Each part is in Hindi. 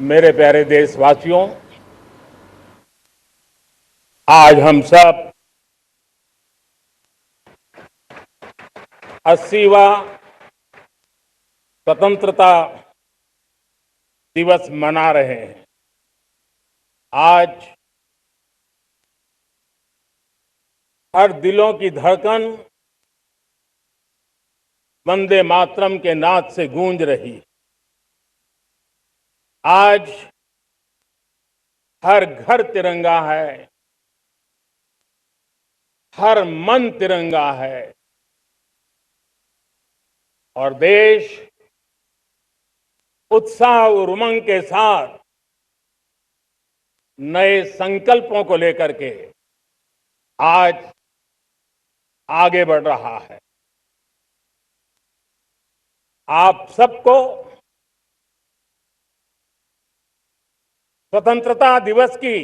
मेरे प्यारे देशवासियों, आज हम सब 80वां स्वतंत्रता दिवस मना रहे हैं। आज हर दिलों की धड़कन वंदे मातरम के नाद से गूंज रही। आज हर घर तिरंगा है, हर मन तिरंगा है और देश उत्साह और उमंग के साथ नए संकल्पों को लेकर के आज आगे बढ़ रहा है। आप सबको स्वतंत्रता दिवस की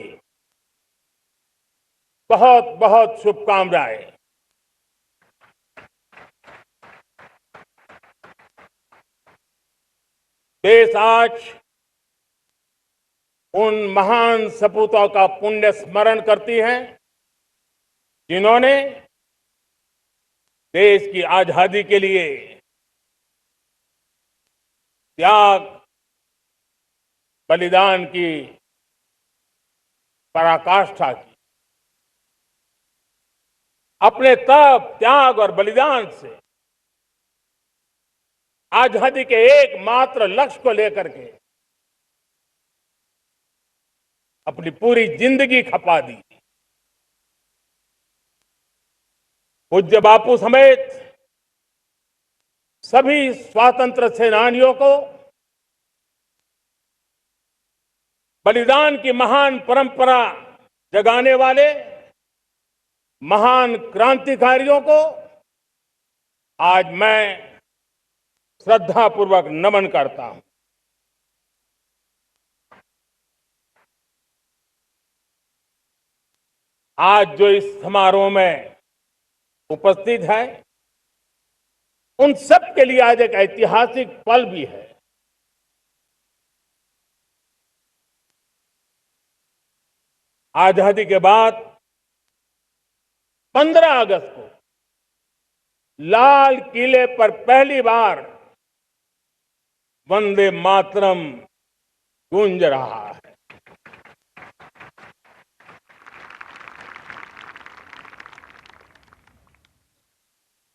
बहुत बहुत शुभकामनाएं। देश आज उन महान सपूतों का पुण्य स्मरण करती है जिन्होंने देश की आजादी के लिए त्याग बलिदान की पराकाष्ठा की। अपने तप त्याग और बलिदान से आजादी के एकमात्र लक्ष्य को लेकर के अपनी पूरी जिंदगी खपा दी। पूज्य बापू समेत सभी स्वातंत्र सेनानियों को बलिदान की महान परंपरा जगाने वाले महान क्रांतिकारियों को आज मैं श्रद्धापूर्वक नमन करता हूं। आज जो इस समारोह में उपस्थित है उन सब के लिए आज एक ऐतिहासिक पल भी है। आजादी के बाद 15 अगस्त को लाल किले पर पहली बार वंदे मातरम गूंज रहा है।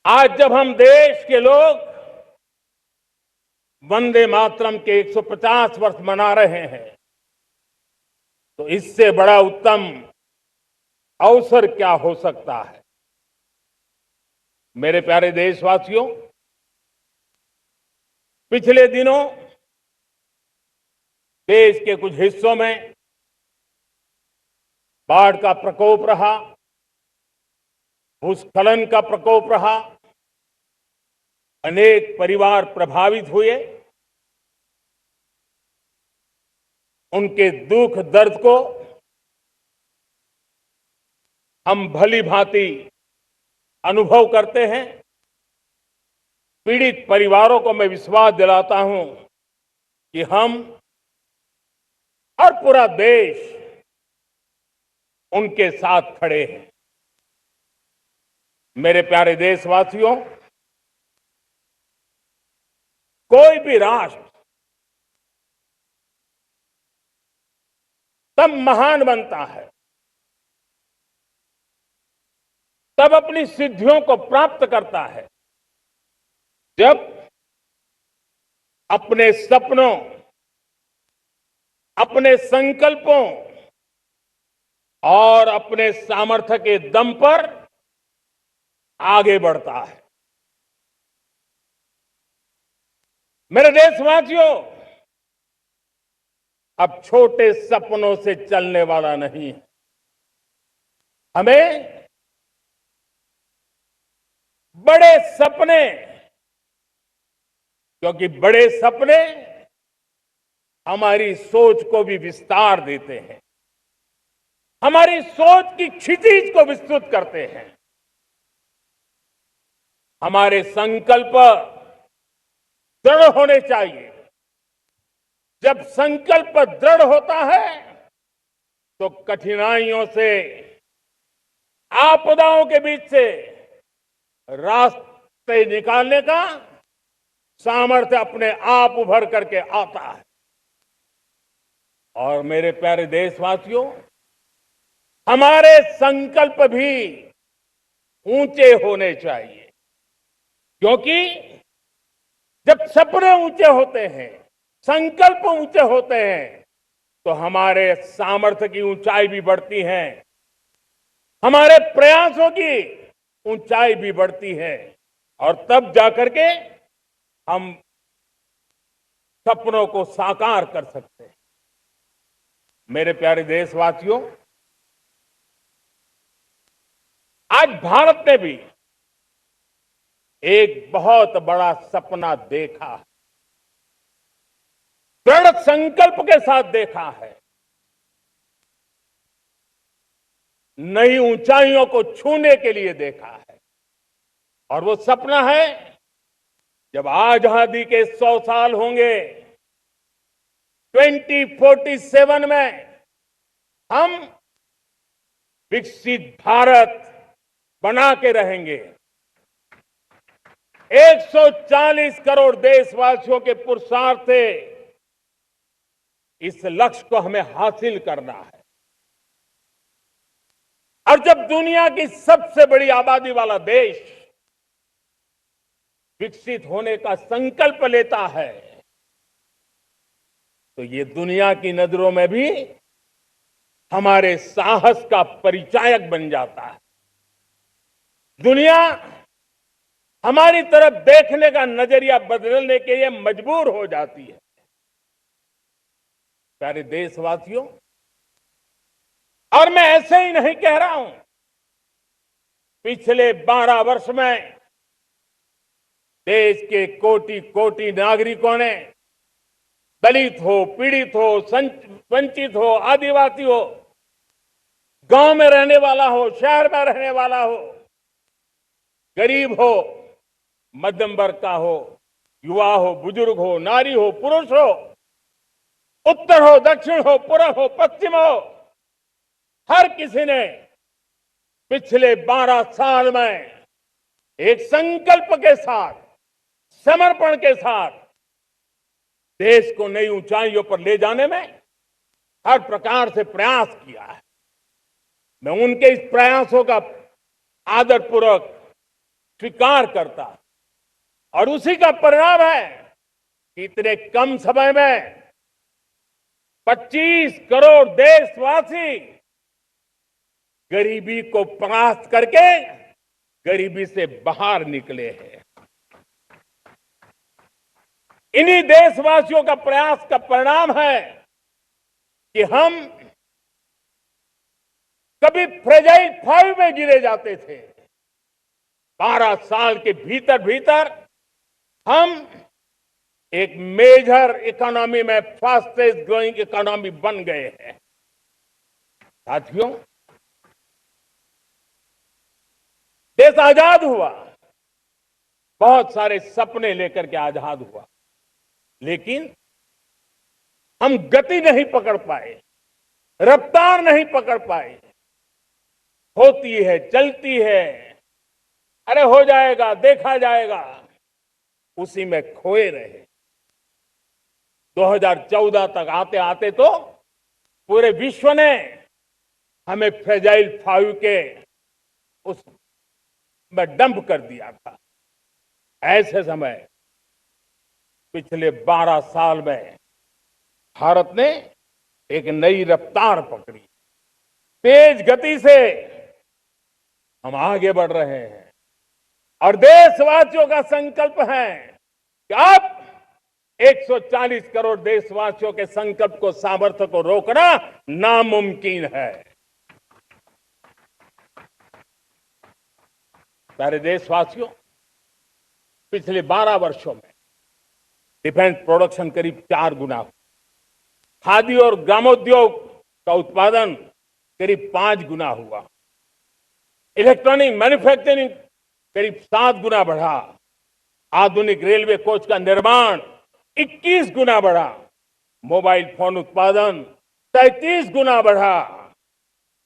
आज जब हम देश के लोग वंदे मातरम के 150 वर्ष मना रहे हैं तो इससे बड़ा उत्तम अवसर क्या हो सकता है। मेरे प्यारे देशवासियों, पिछले दिनों देश के कुछ हिस्सों में बाढ़ का प्रकोप रहा, भूस्खलन का प्रकोप रहा, अनेक परिवार प्रभावित हुए। उनके दुख दर्द को हम भली भांति अनुभव करते हैं। पीड़ित परिवारों को मैं विश्वास दिलाता हूं कि हम और पूरा देश उनके साथ खड़े हैं। मेरे प्यारे देशवासियों, कोई भी राष्ट्र तब महान बनता है, तब अपनी सिद्धियों को प्राप्त करता है जब अपने सपनों, अपने संकल्पों और अपने सामर्थ्य के दम पर आगे बढ़ता है। मेरे देशवासियों, अब छोटे सपनों से चलने वाला नहीं है। हमें बड़े सपने, क्योंकि बड़े सपने हमारी सोच को भी विस्तार देते हैं, हमारी सोच की क्षितिज को विस्तृत करते हैं। हमारे संकल्प दृढ़ होने चाहिए, जब संकल्प दृढ़ होता है तो कठिनाइयों से, आपदाओं के बीच से रास्ते निकालने का सामर्थ्य अपने आप उभर करके आता है। और मेरे प्यारे देशवासियों, हमारे संकल्प भी ऊंचे होने चाहिए, क्योंकि जब सपने ऊंचे होते हैं, संकल्प ऊंचे होते हैं, तो हमारे सामर्थ्य की ऊंचाई भी बढ़ती है, हमारे प्रयासों की ऊंचाई भी बढ़ती है, और तब जाकर के हम सपनों को साकार कर सकते हैं। मेरे प्यारे देशवासियों, आज भारत ने भी एक बहुत बड़ा सपना देखा है, दृढ़ संकल्प के साथ देखा है, नई ऊंचाइयों को छूने के लिए देखा है। और वो सपना है, जब आजादी के 100 साल होंगे, 2047 में हम विकसित भारत बना के रहेंगे। 140 करोड़ देशवासियों के पुरुषार्थ से इस लक्ष्य को हमें हासिल करना है। और जब दुनिया की सबसे बड़ी आबादी वाला देश विकसित होने का संकल्प लेता है, तो ये दुनिया की नजरों में भी हमारे साहस का परिचायक बन जाता है। दुनिया हमारी तरफ देखने का नजरिया बदलने के लिए मजबूर हो जाती है। प्यारे देशवासियों, और मैं ऐसे ही नहीं कह रहा हूं, पिछले 12 वर्ष में देश के कोटि कोटि नागरिकों ने, दलित हो, पीड़ित हो, वंचित हो, आदिवासी हो, गांव में रहने वाला हो, शहर में रहने वाला हो, गरीब हो, मध्यम वर्ग का हो, युवा हो, बुजुर्ग हो, नारी हो, पुरुष हो, उत्तर हो, दक्षिण हो, पूर्व हो, पश्चिम हो, हर किसी ने पिछले 12 साल में एक संकल्प के साथ, समर्पण के साथ देश को नई ऊंचाइयों पर ले जाने में हर प्रकार से प्रयास किया है। मैं उनके इस प्रयासों का आदरपूर्वक स्वीकार करता, और उसी का परिणाम है कि इतने कम समय में 25 करोड़ देशवासी गरीबी को परास्त करके गरीबी से बाहर निकले हैं। इन्हीं देशवासियों का प्रयास का परिणाम है कि हम कभी फ्रेजाइल 5 में गिरे जाते थे, 12 साल के भीतर भीतर हम एक मेजर इकोनॉमी में फास्टेस्ट ग्रोइंग इकोनॉमी बन गए हैं। साथियों, देश आजाद हुआ, बहुत सारे सपने लेकर के आजाद हुआ, लेकिन हम गति नहीं पकड़ पाए, रफ्तार नहीं पकड़ पाए। होती है, चलती है, अरे हो जाएगा, देखा जाएगा, उसी में खोए रहे। 2014 तक आते आते तो पूरे विश्व ने हमें फ्रेजाइल 5 के उस में डंप कर दिया था। ऐसे समय पिछले 12 साल में भारत ने एक नई रफ्तार पकड़ी, तेज गति से हम आगे बढ़ रहे हैं, और देशवासियों का संकल्प है कि अब 140 करोड़ देशवासियों के संकल्प को, सामर्थ्य को रोकना नामुमकिन है। प्यारे देशवासियों, पिछले 12 वर्षों में डिफेंस प्रोडक्शन करीब 4 गुना, खादी और ग्रामोद्योग का उत्पादन करीब 5 गुना हुआ, इलेक्ट्रॉनिक मैन्युफैक्चरिंग करीब 7 गुना बढ़ा, आधुनिक रेलवे कोच का निर्माण 21 गुना बढ़ा, मोबाइल फोन उत्पादन 33 गुना बढ़ा।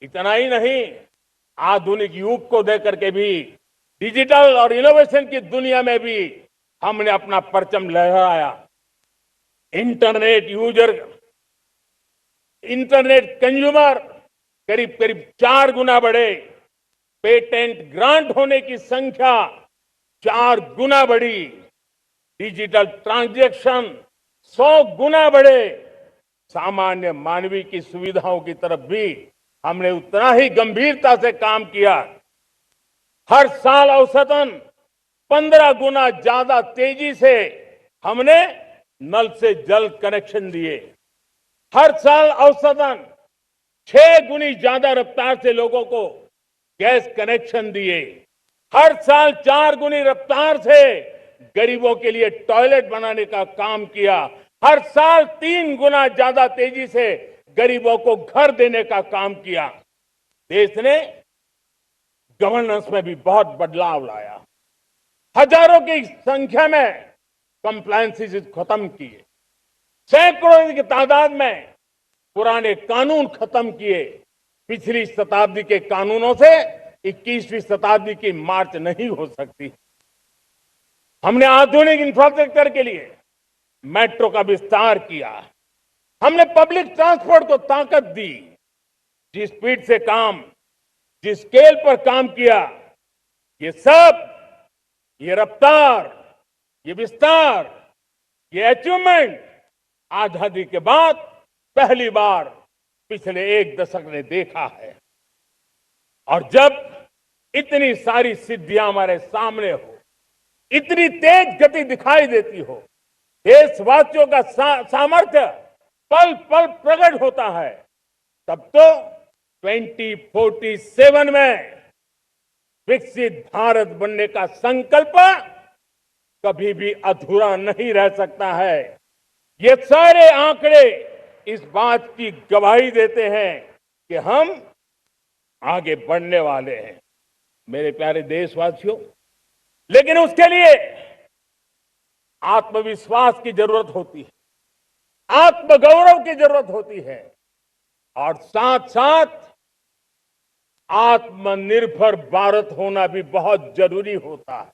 इतना ही नहीं, आधुनिक युग को देकर के भी डिजिटल और इनोवेशन की दुनिया में भी हमने अपना परचम लहराया। इंटरनेट यूजर, इंटरनेट कंज्यूमर करीब करीब 4 गुना बढ़े। पेटेंट ग्रांट होने की संख्या 4 गुना बढ़ी। डिजिटल ट्रांजैक्शन 100 गुना बढ़े। सामान्य मानवीय की सुविधाओं की तरफ भी हमने उतना ही गंभीरता से काम किया। हर साल औसतन 15 गुना ज्यादा तेजी से हमने नल से जल कनेक्शन दिए। हर साल औसतन 6 गुनी ज्यादा रफ्तार से लोगों को गैस कनेक्शन दिए। हर साल 4 गुनी रफ्तार से गरीबों के लिए टॉयलेट बनाने का काम किया। हर साल 3 गुना ज्यादा तेजी से गरीबों को घर देने का काम किया। देश ने गवर्नेंस में भी बहुत बदलाव लाया। हजारों की संख्या में कंप्लायंसेस खत्म किए। सैकड़ों की तादाद में पुराने कानून खत्म किए। पिछली शताब्दी के कानूनों से 21वीं शताब्दी की मार्च नहीं हो सकती। हमने आधुनिक इंफ्रास्ट्रक्चर के लिए मेट्रो का विस्तार किया। हमने पब्लिक ट्रांसपोर्ट को ताकत दी। जिस स्पीड से काम, जिस स्केल पर काम किया, ये सब, ये रफ्तार, ये विस्तार, ये अचीवमेंट आजादी के बाद पहली बार पिछले 1 दशक ने देखा है। और जब इतनी सारी सिद्धियां हमारे सामने हो, इतनी तेज गति दिखाई देती हो, देशवासियों का सामर्थ्य पल पल प्रकट होता है, तब तो 2047 में विकसित भारत बनने का संकल्प कभी भी अधूरा नहीं रह सकता है। ये सारे आंकड़े इस बात की गवाही देते हैं कि हम आगे बढ़ने वाले हैं, मेरे प्यारे देशवासियों। लेकिन उसके लिए आत्मविश्वास की जरूरत होती है, आत्मगौरव की जरूरत होती है, और साथ साथ आत्मनिर्भर भारत होना भी बहुत जरूरी होता है।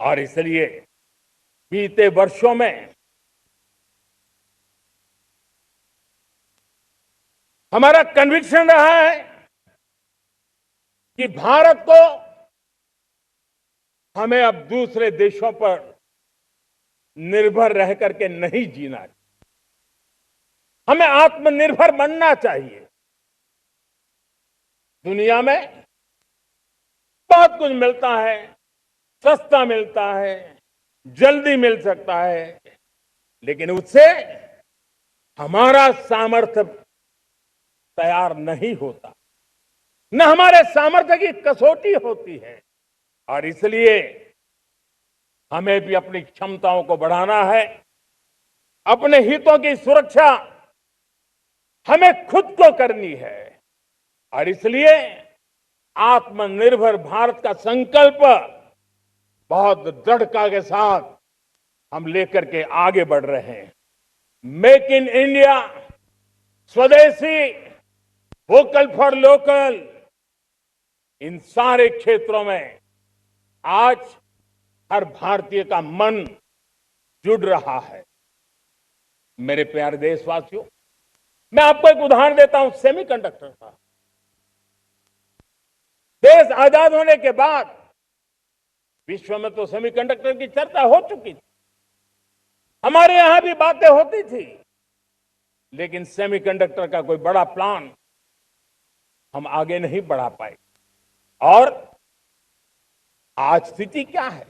और इसलिए बीते वर्षों में हमारा कन्विक्शन रहा है कि भारत को हमें अब दूसरे देशों पर निर्भर रह करके नहीं जीना चाहिए। हमें आत्मनिर्भर बनना चाहिए। दुनिया में बहुत कुछ मिलता है, सस्ता मिलता है, जल्दी मिल सकता है, लेकिन उससे हमारा सामर्थ्य तैयार नहीं होता, न हमारे सामर्थ्य की कसौटी होती है। और इसलिए हमें भी अपनी क्षमताओं को बढ़ाना है। अपने हितों की सुरक्षा हमें खुद को करनी है। और इसलिए आत्मनिर्भर भारत का संकल्प बहुत दृढ़ता के साथ हम लेकर के आगे बढ़ रहे हैं। मेक इन इंडिया, स्वदेशी, वोकल फॉर लोकल, इन सारे क्षेत्रों में आज हर भारतीय का मन जुड़ रहा है। मेरे प्यारे देशवासियों, मैं आपको एक उदाहरण देता हूं सेमीकंडक्टर का। देश आजाद होने के बाद विश्व में तो सेमीकंडक्टर की चर्चा हो चुकी थी, हमारे यहां भी बातें होती थी, लेकिन सेमीकंडक्टर का कोई बड़ा प्लान हम आगे नहीं बढ़ा पाए। और आज स्थिति क्या है?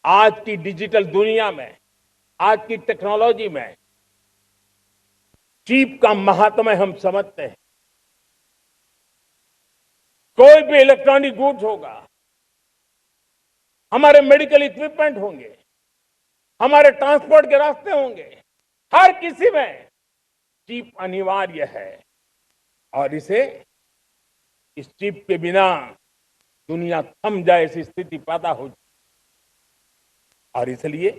आज की डिजिटल दुनिया में, आज की टेक्नोलॉजी में चिप का महात्म्य हम समझते हैं। कोई भी इलेक्ट्रॉनिक गुड्स होगा, हमारे मेडिकल इक्विपमेंट होंगे, हमारे ट्रांसपोर्ट के रास्ते होंगे, हर किसी में चिप अनिवार्य है। और इस चिप के बिना दुनिया थम जाए ऐसी स्थिति पैदा हो। और इसलिए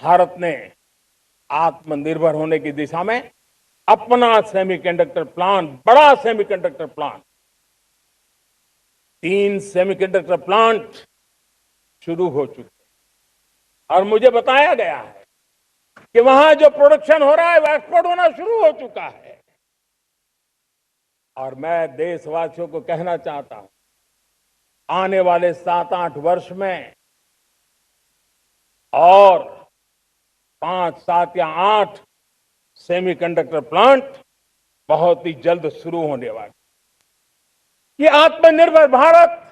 भारत ने आत्मनिर्भर होने की दिशा में अपना सेमीकंडक्टर प्लांट, बड़ा सेमीकंडक्टर प्लांट, 3 सेमीकंडक्टर प्लांट शुरू हो चुके हैं और मुझे बताया गया है कि वहां जो प्रोडक्शन हो रहा है वो एक्सपोर्ट होना शुरू हो चुका है। और मैं देशवासियों को कहना चाहता हूं, आने वाले 7-8 वर्ष में और 5, 7 या 8 सेमीकंडक्टर प्लांट बहुत ही जल्द शुरू होने वाले। ये आत्मनिर्भर भारत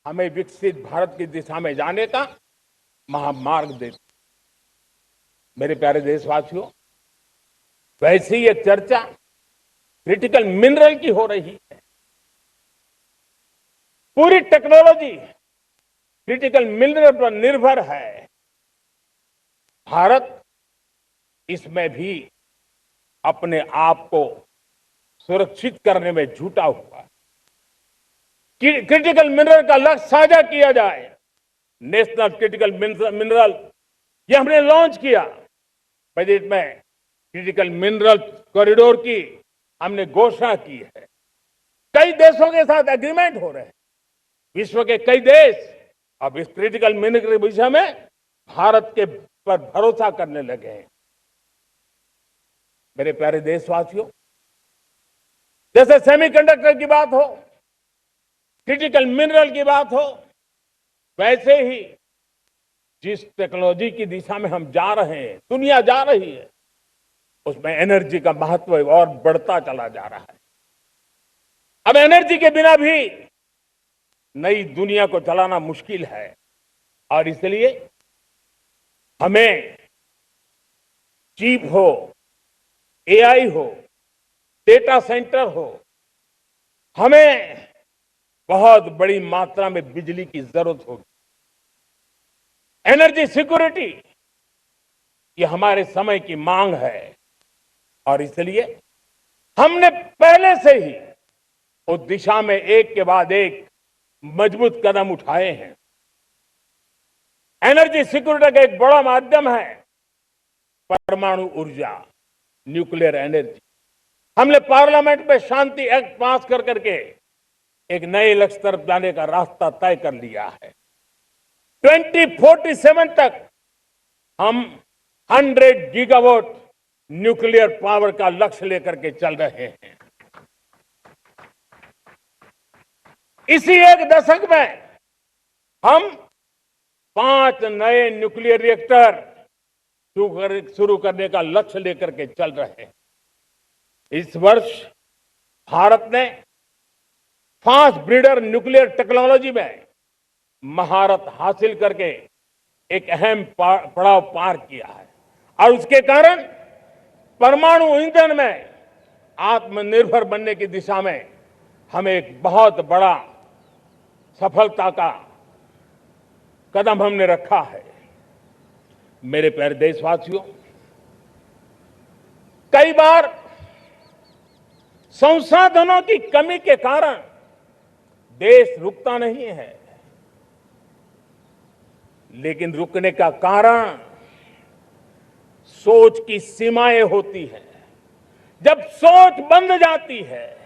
हमें विकसित भारत की दिशा में जाने का महामार्ग देती। मेरे प्यारे देशवासियों, वैसी ये चर्चा क्रिटिकल मिनरल की हो रही है। पूरी टेक्नोलॉजी क्रिटिकल मिनरल पर निर्भर है। भारत इसमें भी अपने आप को सुरक्षित करने में जुटा हुआ है। क्रिटिकल मिनरल का लक्ष्य साझा किया जाए। नेशनल क्रिटिकल मिनरल ये हमने लॉन्च किया। बजट में क्रिटिकल मिनरल कॉरिडोर की हमने घोषणा की है। कई देशों के साथ एग्रीमेंट हो रहे हैं। विश्व के कई देश अब इस क्रिटिकल मिनरल के विषय में भारत के पर भरोसा करने लगे हैं। मेरे प्यारे देशवासियों, जैसे सेमीकंडक्टर की बात हो, क्रिटिकल मिनरल की बात हो, वैसे ही जिस टेक्नोलॉजी की दिशा में हम जा रहे हैं, दुनिया जा रही है, उसमें एनर्जी का महत्व और बढ़ता चला जा रहा है। अब एनर्जी के बिना भी नई दुनिया को चलाना मुश्किल है और इसलिए हमें चिप हो, एआई हो, डेटा सेंटर हो, हमें बहुत बड़ी मात्रा में बिजली की जरूरत होगी। एनर्जी सिक्योरिटी ये हमारे समय की मांग है और इसलिए हमने पहले से ही उस दिशा में एक के बाद एक मजबूत कदम उठाए हैं। एनर्जी सिक्योरिटी का एक बड़ा माध्यम है परमाणु ऊर्जा, न्यूक्लियर एनर्जी। हमने पार्लियामेंट में शांति एक्ट पास कर करके एक नए लक्ष्य तरफ जाने का रास्ता तय कर लिया है। 2047 तक हम 100 गीगावाट न्यूक्लियर पावर का लक्ष्य लेकर के चल रहे हैं। इसी एक दशक में हम 5 नए न्यूक्लियर रिएक्टर शुरू करने का लक्ष्य लेकर के चल रहे हैं। इस वर्ष भारत ने फास्ट ब्रीडर न्यूक्लियर टेक्नोलॉजी में महारत हासिल करके एक अहम पड़ाव पार किया है और उसके कारण परमाणु ईंधन में आत्मनिर्भर बनने की दिशा में हमें एक बहुत बड़ा सफलता का कदम हमने रखा है। मेरे प्यारे देशवासियों, कई बार संसाधनों की कमी के कारण देश रुकता नहीं है, लेकिन रुकने का कारण सोच की सीमाएं होती हैं। जब सोच बंध जाती है,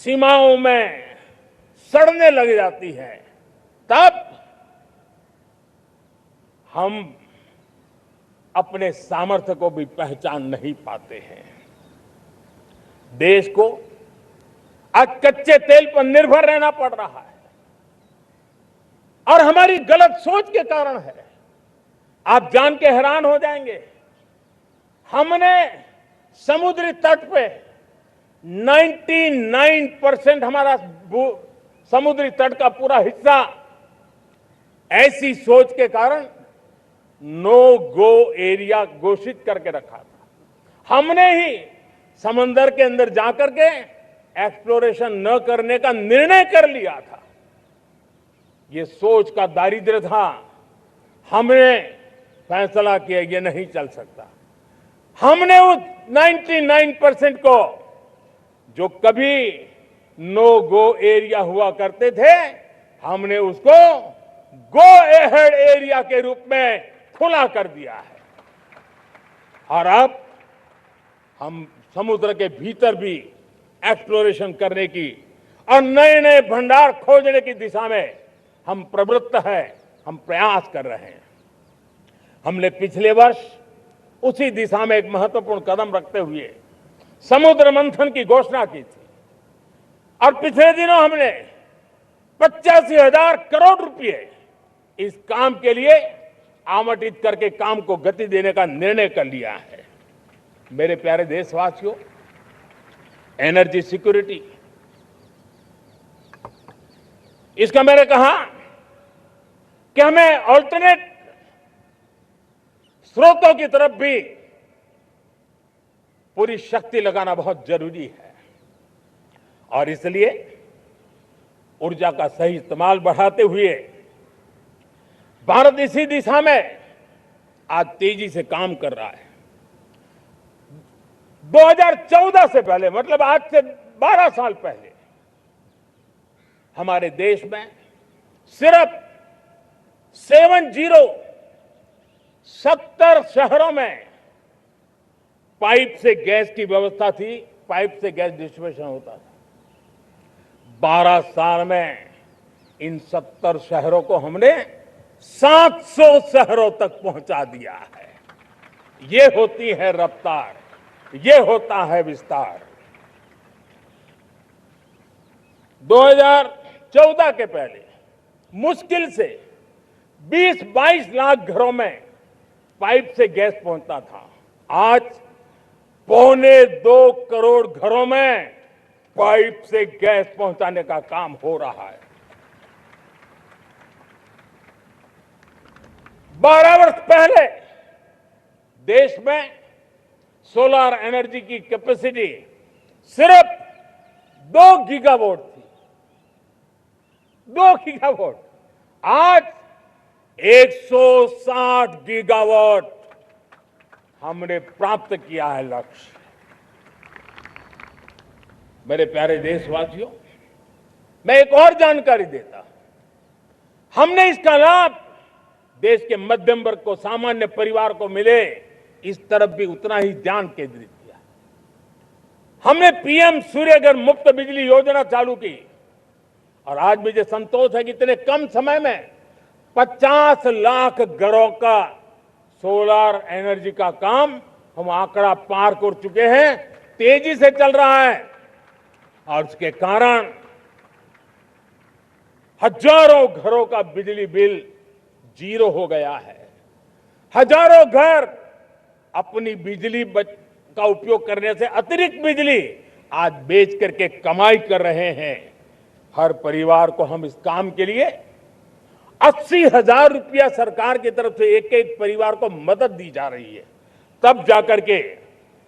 सीमाओं में सड़ने लग जाती है, तब हम अपने सामर्थ्य को भी पहचान नहीं पाते हैं। देश को आज कच्चे तेल पर निर्भर रहना पड़ रहा है और हमारी गलत सोच के कारण है। आप जान के हैरान हो जाएंगे, हमने समुद्री तट पे 99% हमारा समुद्री तट का पूरा हिस्सा ऐसी सोच के कारण नो गो एरिया घोषित करके रखा था। हमने ही समंदर के अंदर जाकर के एक्सप्लोरेशन न करने का निर्णय कर लिया था। ये सोच का दारिद्र्य था। हमने फैसला किया ये नहीं चल सकता। हमने उस 99% को, जो कभी नो गो एरिया हुआ करते थे, हमने उसको गो एहेड एरिया के रूप में खुला कर दिया है। और अब हम समुद्र के भीतर भी एक्सप्लोरेशन करने की और नए नए भंडार खोजने की दिशा में हम प्रवृत्त हैं, हम प्रयास कर रहे हैं। हमने पिछले वर्ष उसी दिशा में एक महत्वपूर्ण कदम रखते हुए समुद्र मंथन की घोषणा की थी और पिछले दिनों हमने 85,000 करोड़ रुपए इस काम के लिए आवंटित करके काम को गति देने का निर्णय कर लिया है। मेरे प्यारे देशवासियों, एनर्जी सिक्योरिटी, इसका मैंने कहा कि हमें ऑल्टरनेट स्रोतों की तरफ भी पूरी शक्ति लगाना बहुत जरूरी है और इसलिए ऊर्जा का सही इस्तेमाल बढ़ाते हुए भारत इसी दिशा में आज तेजी से काम कर रहा है। 2014 से पहले, मतलब आज से 12 साल पहले, हमारे देश में सिर्फ 70 शहरों में पाइप से गैस की व्यवस्था थी, पाइप से गैस डिस्ट्रीब्यूशन होता था। 12 साल में इन 70 शहरों को हमने 700 शहरों तक पहुंचा दिया है। ये होती है रफ्तार, ये होता है विस्तार। 2014 के पहले मुश्किल से 20-22 लाख घरों में पाइप से गैस पहुंचता था। आज 1.25 करोड़ घरों में पाइप से गैस पहुंचाने का काम हो रहा है। 12 वर्ष पहले देश में सोलर एनर्जी की कैपेसिटी सिर्फ 2 गीगावाट थी। 2 गीगावाट, आज 160 गीगावाट हमने प्राप्त किया है लक्ष्य। मेरे प्यारे देशवासियों, मैं एक और जानकारी देता हूं। हमने इसका लाभ देश के मध्यम वर्ग को, सामान्य परिवार को मिले, इस तरफ भी उतना ही ध्यान केंद्रित किया। हमने पीएम सूर्यघर मुफ्त बिजली योजना चालू की और आज मुझे संतोष है कि इतने कम समय में 50 लाख घरों का सोलर एनर्जी का काम हम आंकड़ा पार कर चुके हैं। तेजी से चल रहा है और उसके कारण हजारों घरों का बिजली बिल 0 हो गया है। हजारों घर अपनी बिजली का उपयोग करने से अतिरिक्त बिजली आज बेच करके कमाई कर रहे हैं। हर परिवार को हम इस काम के लिए 80,000 रुपया सरकार की तरफ से एक एक परिवार को मदद दी जा रही है, तब जाकर के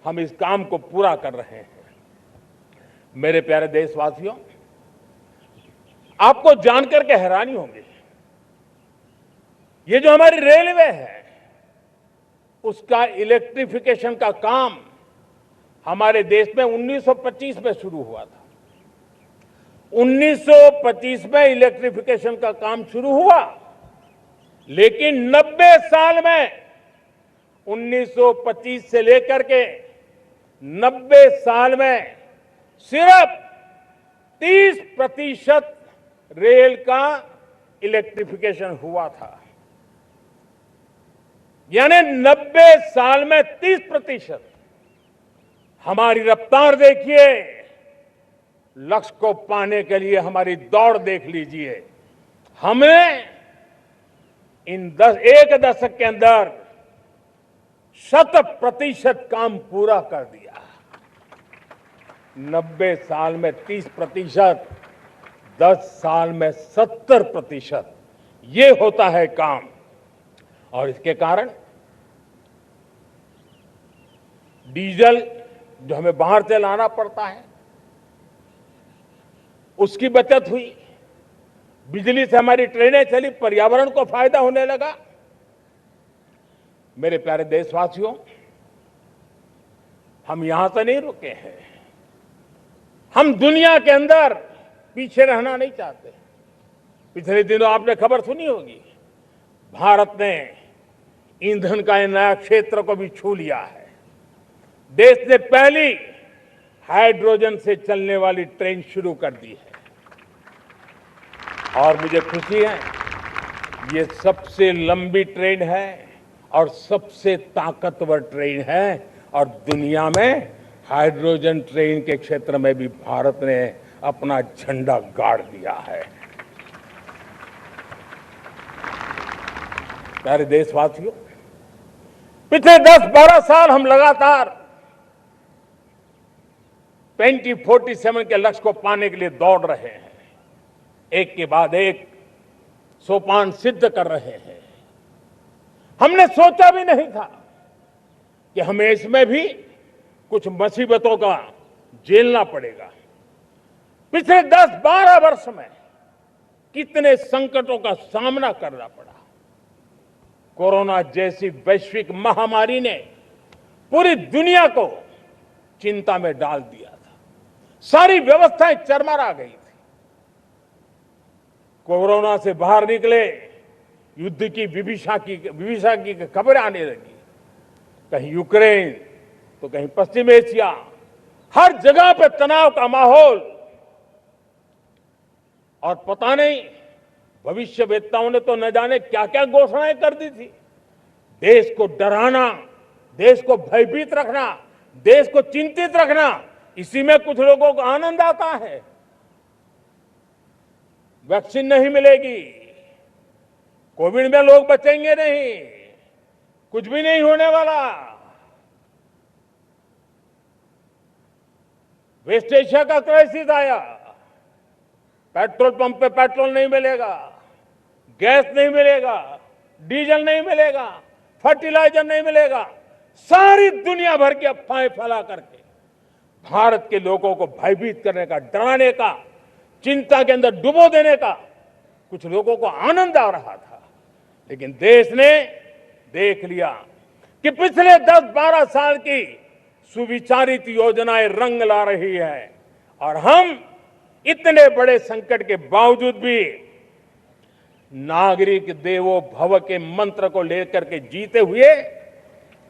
हम इस काम को पूरा कर रहे हैं। मेरे प्यारे देशवासियों, आपको जानकर के हैरानी होगी, ये जो हमारी रेलवे है उसका इलेक्ट्रिफिकेशन का काम हमारे देश में 1925 में शुरू हुआ था। 1925 में इलेक्ट्रिफिकेशन का काम शुरू हुआ, लेकिन 90 साल में 1925 से लेकर के 90 साल में सिर्फ 30% रेल का इलेक्ट्रिफिकेशन हुआ था। यानी 90 साल में 30%। हमारी रफ्तार देखिए, लक्ष्य को पाने के लिए हमारी दौड़ देख लीजिए। हमने एक दशक के अंदर 100% काम पूरा कर दिया। 90 साल में 30%, 10 साल में 70%, ये होता है काम। और इसके कारण डीजल जो हमें बाहर से लाना पड़ता है उसकी बचत हुई, बिजली से हमारी ट्रेनें चली, पर्यावरण को फायदा होने लगा। मेरे प्यारे देशवासियों, हम यहां से नहीं रुके हैं। हम दुनिया के अंदर पीछे रहना नहीं चाहते। पिछले दिनों आपने खबर सुनी होगी, भारत ने ईंधन का नया क्षेत्र को भी छू लिया है। देश ने पहली हाइड्रोजन से चलने वाली ट्रेन शुरू कर दी है और मुझे खुशी है, ये सबसे लंबी ट्रेन है और सबसे ताकतवर ट्रेन है और दुनिया में हाइड्रोजन ट्रेन के क्षेत्र में भी भारत ने अपना झंडा गाड़ दिया है। प्यारे देशवासियों, पिछले 10-12 साल हम लगातार 2047 के लक्ष्य को पाने के लिए दौड़ रहे हैं, एक के बाद एक सोपान सिद्ध कर रहे हैं। हमने सोचा भी नहीं था कि हमें इसमें भी कुछ मुसीबतों का झेलना पड़ेगा। पिछले 10-12 वर्ष में कितने संकटों का सामना करना पड़ा। कोरोना जैसी वैश्विक महामारी ने पूरी दुनिया को चिंता में डाल दिया था, सारी व्यवस्थाएं चरमरा गई थी। कोरोना से बाहर निकले, युद्ध की विभीषा की खबरें आने लगी, कहीं यूक्रेन तो कहीं पश्चिम एशिया, हर जगह पे तनाव का माहौल। और पता नहीं भविष्यवेत्ताओं ने तो न जाने क्या क्या घोषणाएं कर दी थी। देश को डराना, देश को भयभीत रखना, देश को चिंतित रखना, इसी में कुछ लोगों को आनंद आता है। वैक्सीन नहीं मिलेगी, कोविड में लोग बचेंगे नहीं, कुछ भी नहीं होने वाला। वेस्ट एशिया का क्राइसिस आया, पेट्रोल पंप पे पेट्रोल नहीं मिलेगा, गैस नहीं मिलेगा, डीजल नहीं मिलेगा, फर्टिलाइजर नहीं मिलेगा। सारी दुनिया भर की अफवाहें फैला करके भारत के लोगों को भयभीत करने का, डराने का, चिंता के अंदर डुबो देने का कुछ लोगों को आनंद आ रहा था। लेकिन देश ने देख लिया कि पिछले 10-12 साल की सुविचारित योजनाएं रंग ला रही है और हम इतने बड़े संकट के बावजूद भी नागरिक देवो भव के मंत्र को लेकर के जीते हुए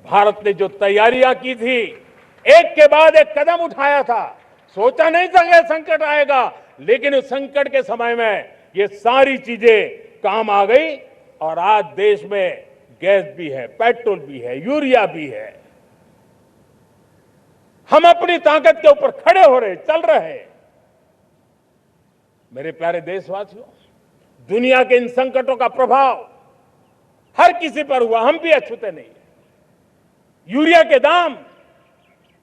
भारत ने जो तैयारियां की थी, एक के बाद एक कदम उठाया था। सोचा नहीं था कि संकट आएगा, लेकिन उस संकट के समय में ये सारी चीजें काम आ गई और आज देश में गैस भी है, पेट्रोल भी है, यूरिया भी है। हम अपनी ताकत के ऊपर खड़े हो रहे, चल रहे। मेरे प्यारे देशवासियों, दुनिया के इन संकटों का प्रभाव हर किसी पर हुआ, हम भी अछूते नहीं। यूरिया के दाम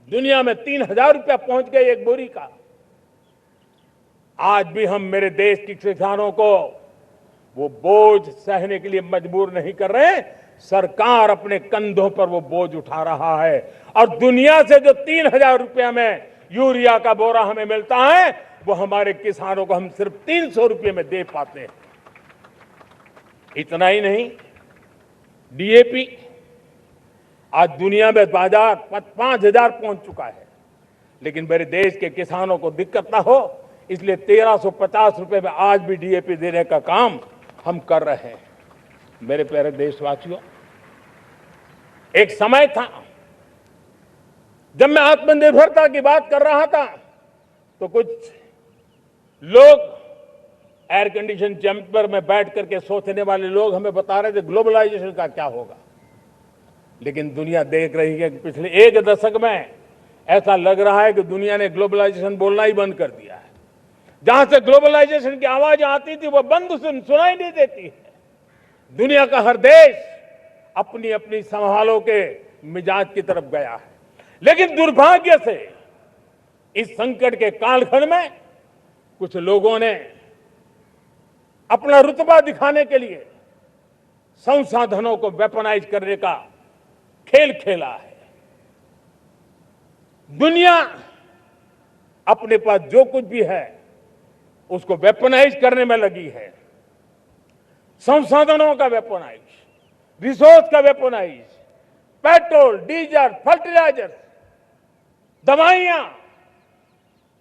दुनिया में 3,000 रुपया पहुंच गए एक बोरी का। आज भी हम मेरे देश के किसानों को वो बोझ सहने के लिए मजबूर नहीं कर रहे। सरकार अपने कंधों पर वो बोझ उठा रहा है और दुनिया से जो 3,000 रुपया में यूरिया का बोरा हमें मिलता है, वो हमारे किसानों को हम सिर्फ 300 रुपये में दे पाते हैं। इतना ही नहीं, डीएपी आज दुनिया में बाजार 5,000 पहुंच चुका है, लेकिन मेरे देश के किसानों को दिक्कत ना हो, इसलिए 1,350 रुपये में आज भी डीएपी देने का काम हम कर रहे हैं। मेरे प्यारे देशवासियों, एक समय था जब मैं आत्मनिर्भरता की बात कर रहा था तो कुछ लोग एयर कंडीशन चैम्बर में बैठ करके सोचने वाले लोग हमें बता रहे थे ग्लोबलाइजेशन का क्या होगा। लेकिन दुनिया देख रही है कि पिछले एक दशक में ऐसा लग रहा है कि दुनिया ने ग्लोबलाइजेशन बोलना ही बंद कर दिया है। जहां से ग्लोबलाइजेशन की आवाज आती थी वो बंद सुनाई नहीं देती है। दुनिया का हर देश अपनी अपनी संभालों के मिजाज की तरफ गया है। लेकिन दुर्भाग्य से इस संकट के कालखंड में कुछ लोगों ने अपना रुतबा दिखाने के लिए संसाधनों को वेपनाइज करने का खेल खेला है। दुनिया अपने पास जो कुछ भी है उसको वेपनाइज करने में लगी है। संसाधनों का वेपनाइज, रिसोर्स का वेपनाइज, पेट्रोल, डीजल, फर्टिलाइजर, दवाइयां,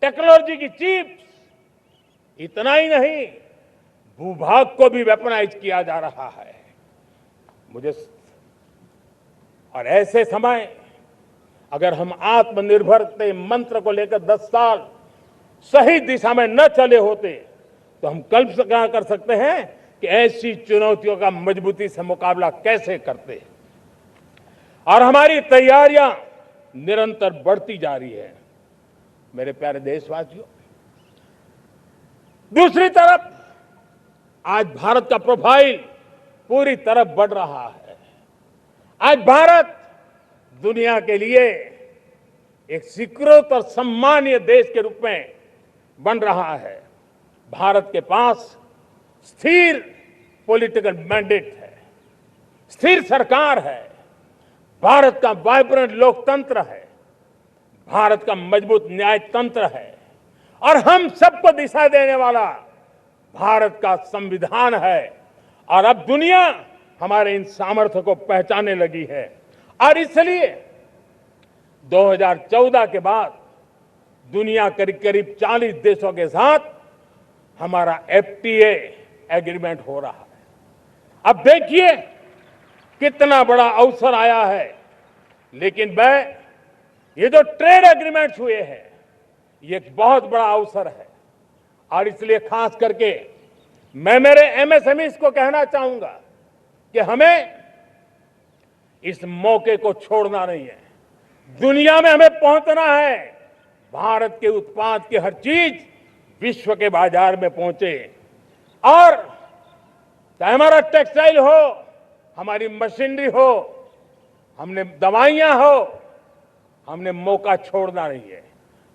टेक्नोलॉजी की चिप्स, इतना ही नहीं, भूभाग को भी वेपनाइज किया जा रहा है। और ऐसे समय अगर हम आत्मनिर्भरता मंत्र को लेकर 10 साल सही दिशा में न चले होते तो हम कल्पना कर सकते हैं कि ऐसी चुनौतियों का मजबूती से मुकाबला कैसे करते। और हमारी तैयारियां निरंतर बढ़ती जा रही है। मेरे प्यारे देशवासियों, दूसरी तरफ आज भारत का प्रोफाइल पूरी तरफ बढ़ रहा है। आज भारत दुनिया के लिए एक स्वीकृत और सम्मानीय देश के रूप में बन रहा है। भारत के पास स्थिर पॉलिटिकल मैंडेट है, स्थिर सरकार है, भारत का वाइब्रेंट लोकतंत्र है, भारत का मजबूत न्याय तंत्र है और हम सबको दिशा देने वाला भारत का संविधान है। और अब दुनिया हमारे इन सामर्थ्य को पहचानने लगी है और इसलिए 2014 के बाद दुनिया करीब करीब 40 देशों के साथ हमारा एफटीए एग्रीमेंट हो रहा है। अब देखिए कितना बड़ा अवसर आया है। लेकिन ये जो ट्रेड एग्रीमेंट्स हुए हैं ये एक बहुत बड़ा अवसर है और इसलिए खास करके मैं मेरे एमएसएमईज को कहना चाहूंगा कि हमें इस मौके को छोड़ना नहीं है। दुनिया में हमें पहुंचना है। भारत के उत्पाद की हर चीज विश्व के बाजार में पहुंचे और चाहे हमारा टेक्सटाइल हो, हमारी मशीनरी हो, हमने दवाइयां हो, हमने मौका छोड़ना नहीं है।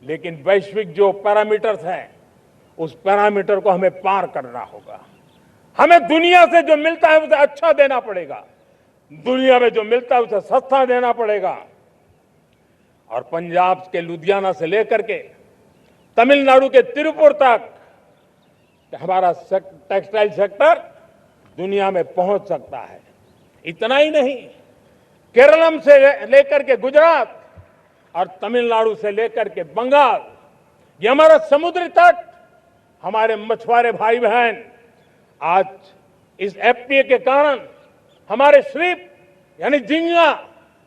लेकिन वैश्विक जो पैरामीटर्स हैं उस पैरामीटर को हमें पार करना होगा। हमें दुनिया से जो मिलता है उसे अच्छा देना पड़ेगा, दुनिया में जो मिलता है उसे सस्ता देना पड़ेगा। और पंजाब के लुधियाना से लेकर के तमिलनाडु के तिरुपुर तक हमारा टेक्सटाइल सेक्टर दुनिया में पहुंच सकता है। इतना ही नहीं, केरलम से लेकर के गुजरात और तमिलनाडु से लेकर के बंगाल, ये हमारा समुद्री तट, हमारे मछुआरे भाई बहन आज इस एफटीए के कारण हमारे श्रिप यानी झींगा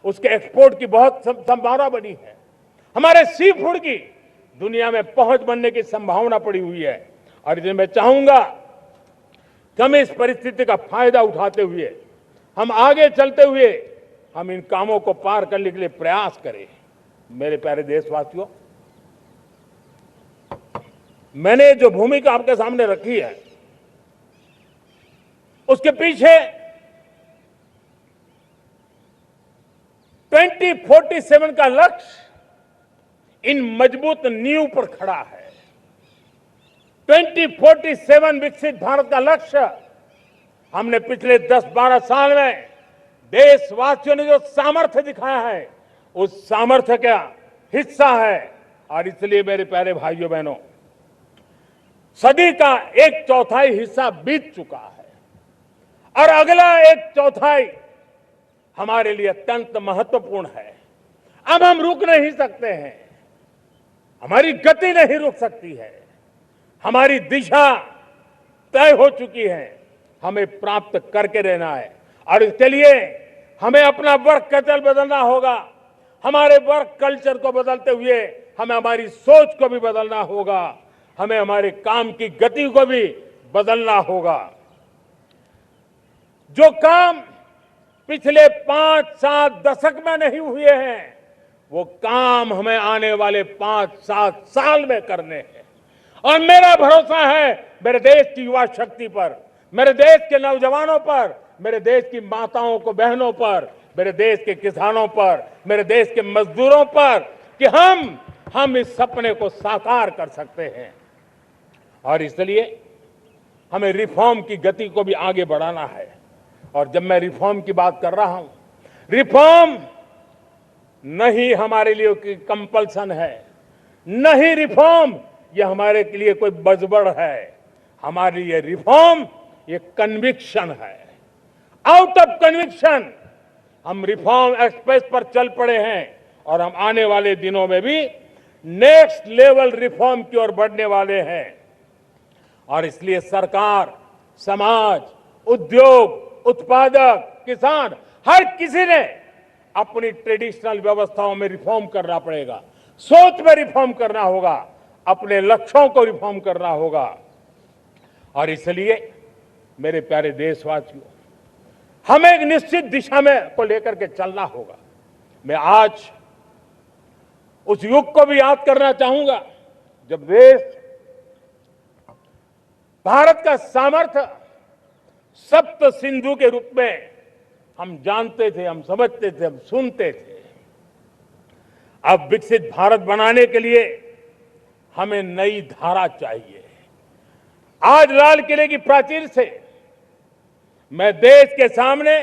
उसके एक्सपोर्ट की बहुत संभावना बनी है। हमारे सी फूड की दुनिया में पहुंच बनने की संभावना पड़ी हुई है। और इसलिए मैं चाहूंगा कि हम इस परिस्थिति का फायदा उठाते हुए, हम आगे चलते हुए हम इन कामों को पार करने के लिए प्रयास करें। मेरे प्यारे देशवासियों, मैंने जो भूमिका आपके सामने रखी है उसके पीछे 2047 का लक्ष्य इन मजबूत नींव पर खड़ा है। 2047 विकसित भारत का लक्ष्य हमने पिछले 10-12 साल में देशवासियों ने जो सामर्थ्य दिखाया है उस सामर्थ्य का हिस्सा है। और इसलिए मेरे प्यारे भाइयों बहनों, सदी का 1/4 हिस्सा बीत चुका है और अगला 1/4 हमारे लिए अत्यंत महत्वपूर्ण है। अब हम रुक नहीं सकते हैं, हमारी गति नहीं रुक सकती है, हमारी दिशा तय हो चुकी है, हमें प्राप्त करके रहना है। और इसके लिए हमें अपना वर्क कल्चर बदलना होगा। हमारे वर्क कल्चर को बदलते हुए हमें हमारी सोच को भी बदलना होगा, हमें हमारे काम की गति को भी बदलना होगा। जो काम पिछले 5-7 दशक में नहीं हुए हैं वो काम हमें आने वाले 5-7 साल में करने हैं। और मेरा भरोसा है मेरे देश की युवा शक्ति पर, मेरे देश के नौजवानों पर, मेरे देश की माताओं को बहनों पर, मेरे देश के किसानों पर, मेरे देश के मजदूरों पर कि हम इस सपने को साकार कर सकते हैं। और इसलिए हमें रिफॉर्म की गति को भी आगे बढ़ाना है। और जब मैं रिफॉर्म की बात कर रहा हूं, रिफॉर्म नहीं हमारे लिए कोई कंपल्सन है, नहीं रिफॉर्म ये हमारे के लिए कोई बजबड़ है। हमारे लिए रिफॉर्म ये कन्विक्शन है। आउट ऑफ कन्विक्शन हम रिफॉर्म एक्सप्रेस पर चल पड़े हैं और हम आने वाले दिनों में भी नेक्स्ट लेवल रिफॉर्म की ओर बढ़ने वाले हैं। और इसलिए सरकार, समाज, उद्योग, उत्पादक, किसान, हर किसी ने अपनी ट्रेडिशनल व्यवस्थाओं में रिफॉर्म करना पड़ेगा, सोच में रिफॉर्म करना होगा, अपने लक्ष्यों को रिफॉर्म करना होगा। और इसलिए मेरे प्यारे देशवासियों, हमें एक निश्चित दिशा में को लेकर के चलना होगा। मैं आज उस युग को भी याद करना चाहूंगा जब देश भारत का सामर्थ्य सप्त सिंधु के रूप में हम जानते थे, हम समझते थे, हम सुनते थे। अब विकसित भारत बनाने के लिए हमें नई धारा चाहिए। आज लाल किले की प्राचीर से मैं देश के सामने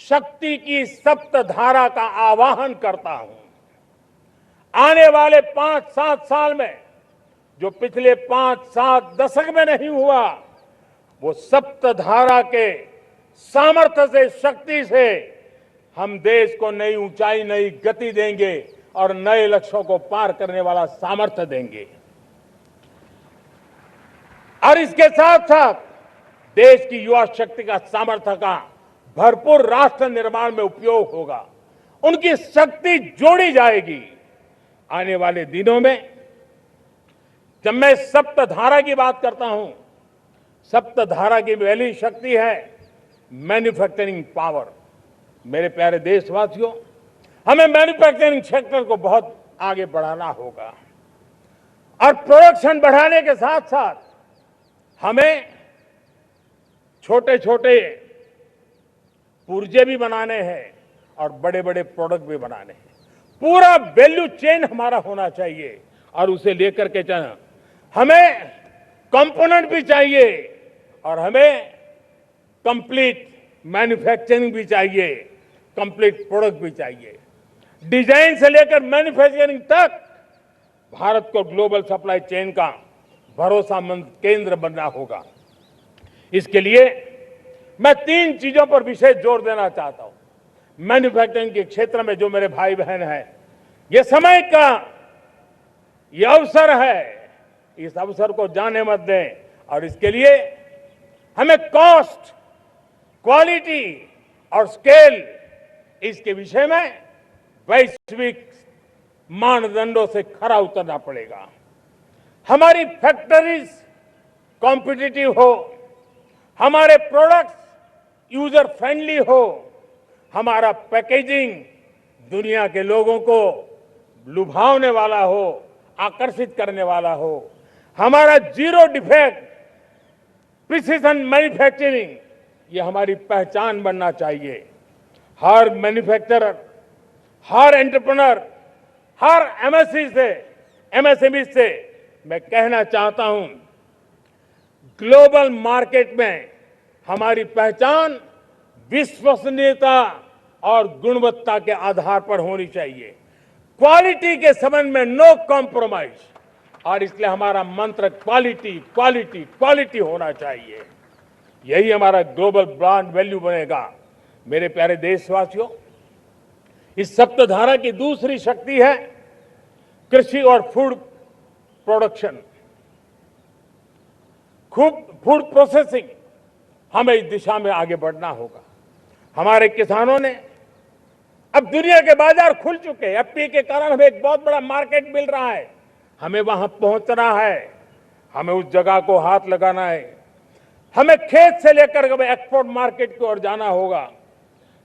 शक्ति की सप्त धारा का आह्वान करता हूं। आने वाले 5-7 साल में जो पिछले 5-7 दशक में नहीं हुआ, वो सप्त धारा के सामर्थ्य से, शक्ति से हम देश को नई ऊंचाई, नई गति देंगे और नए लक्ष्यों को पार करने वाला सामर्थ्य देंगे। और इसके साथ साथ देश की युवा शक्ति का सामर्थ्य का भरपूर राष्ट्र निर्माण में उपयोग होगा, उनकी शक्ति जोड़ी जाएगी। आने वाले दिनों में जब मैं सप्तधारा की बात करता हूं, सप्तधारा की पहली शक्ति है मैन्युफैक्चरिंग पावर। मेरे प्यारे देशवासियों, हमें मैन्युफैक्चरिंग सेक्टर को बहुत आगे बढ़ाना होगा और प्रोडक्शन बढ़ाने के साथ साथ हमें छोटे छोटे पुर्जे भी बनाने हैं और बड़े बड़े प्रोडक्ट भी बनाने हैं। पूरा वैल्यू चेन हमारा होना चाहिए और उसे लेकर के चलना। हमें कंपोनेंट भी चाहिए और हमें कंप्लीट मैन्युफैक्चरिंग भी चाहिए, कंप्लीट प्रोडक्ट भी चाहिए। डिजाइन से लेकर मैन्युफैक्चरिंग तक भारत को ग्लोबल सप्लाई चेन का भरोसामंद केंद्र बनना होगा। इसके लिए मैं 3 चीजों पर विशेष जोर देना चाहता हूं। मैन्युफैक्चरिंग के क्षेत्र में जो मेरे भाई बहन हैं, ये समय का ये अवसर है, इस अवसर को जाने मत दें। और इसके लिए हमें कॉस्ट, क्वालिटी और स्केल, इसके विषय में वैश्विक मानदंडों से खरा उतरना पड़ेगा। हमारी फैक्ट्रीज कॉम्पिटिटिव हो, हमारे प्रोडक्ट्स यूजर फ्रेंडली हो, हमारा पैकेजिंग दुनिया के लोगों को लुभावने वाला हो, आकर्षित करने वाला हो, हमारा जीरो डिफेक्ट प्रिसिजन मैन्युफैक्चरिंग, ये हमारी पहचान बनना चाहिए। हर मैन्युफैक्चरर, हर एंटरप्रेन्योर, हर एमएसएमई से मैं कहना चाहता हूं, ग्लोबल मार्केट में हमारी पहचान विश्वसनीयता और गुणवत्ता के आधार पर होनी चाहिए। क्वालिटी के संबंध में नो कॉम्प्रोमाइज, और इसलिए हमारा मंत्र क्वालिटी, क्वालिटी, क्वालिटी होना चाहिए। यही हमारा ग्लोबल ब्रांड वैल्यू बनेगा। मेरे प्यारे देशवासियों, इस सप्तधारा की दूसरी शक्ति है कृषि और फूड प्रोडक्शन, फूड प्रोसेसिंग। हमें इस दिशा में आगे बढ़ना होगा। हमारे किसानों ने, अब दुनिया के बाजार खुल चुके हैं, एफपीए के कारण हमें एक बहुत बड़ा मार्केट मिल रहा है। हमें वहां पहुंचना है, हमें उस जगह को हाथ लगाना है। हमें खेत से लेकर एक्सपोर्ट मार्केट की ओर जाना होगा।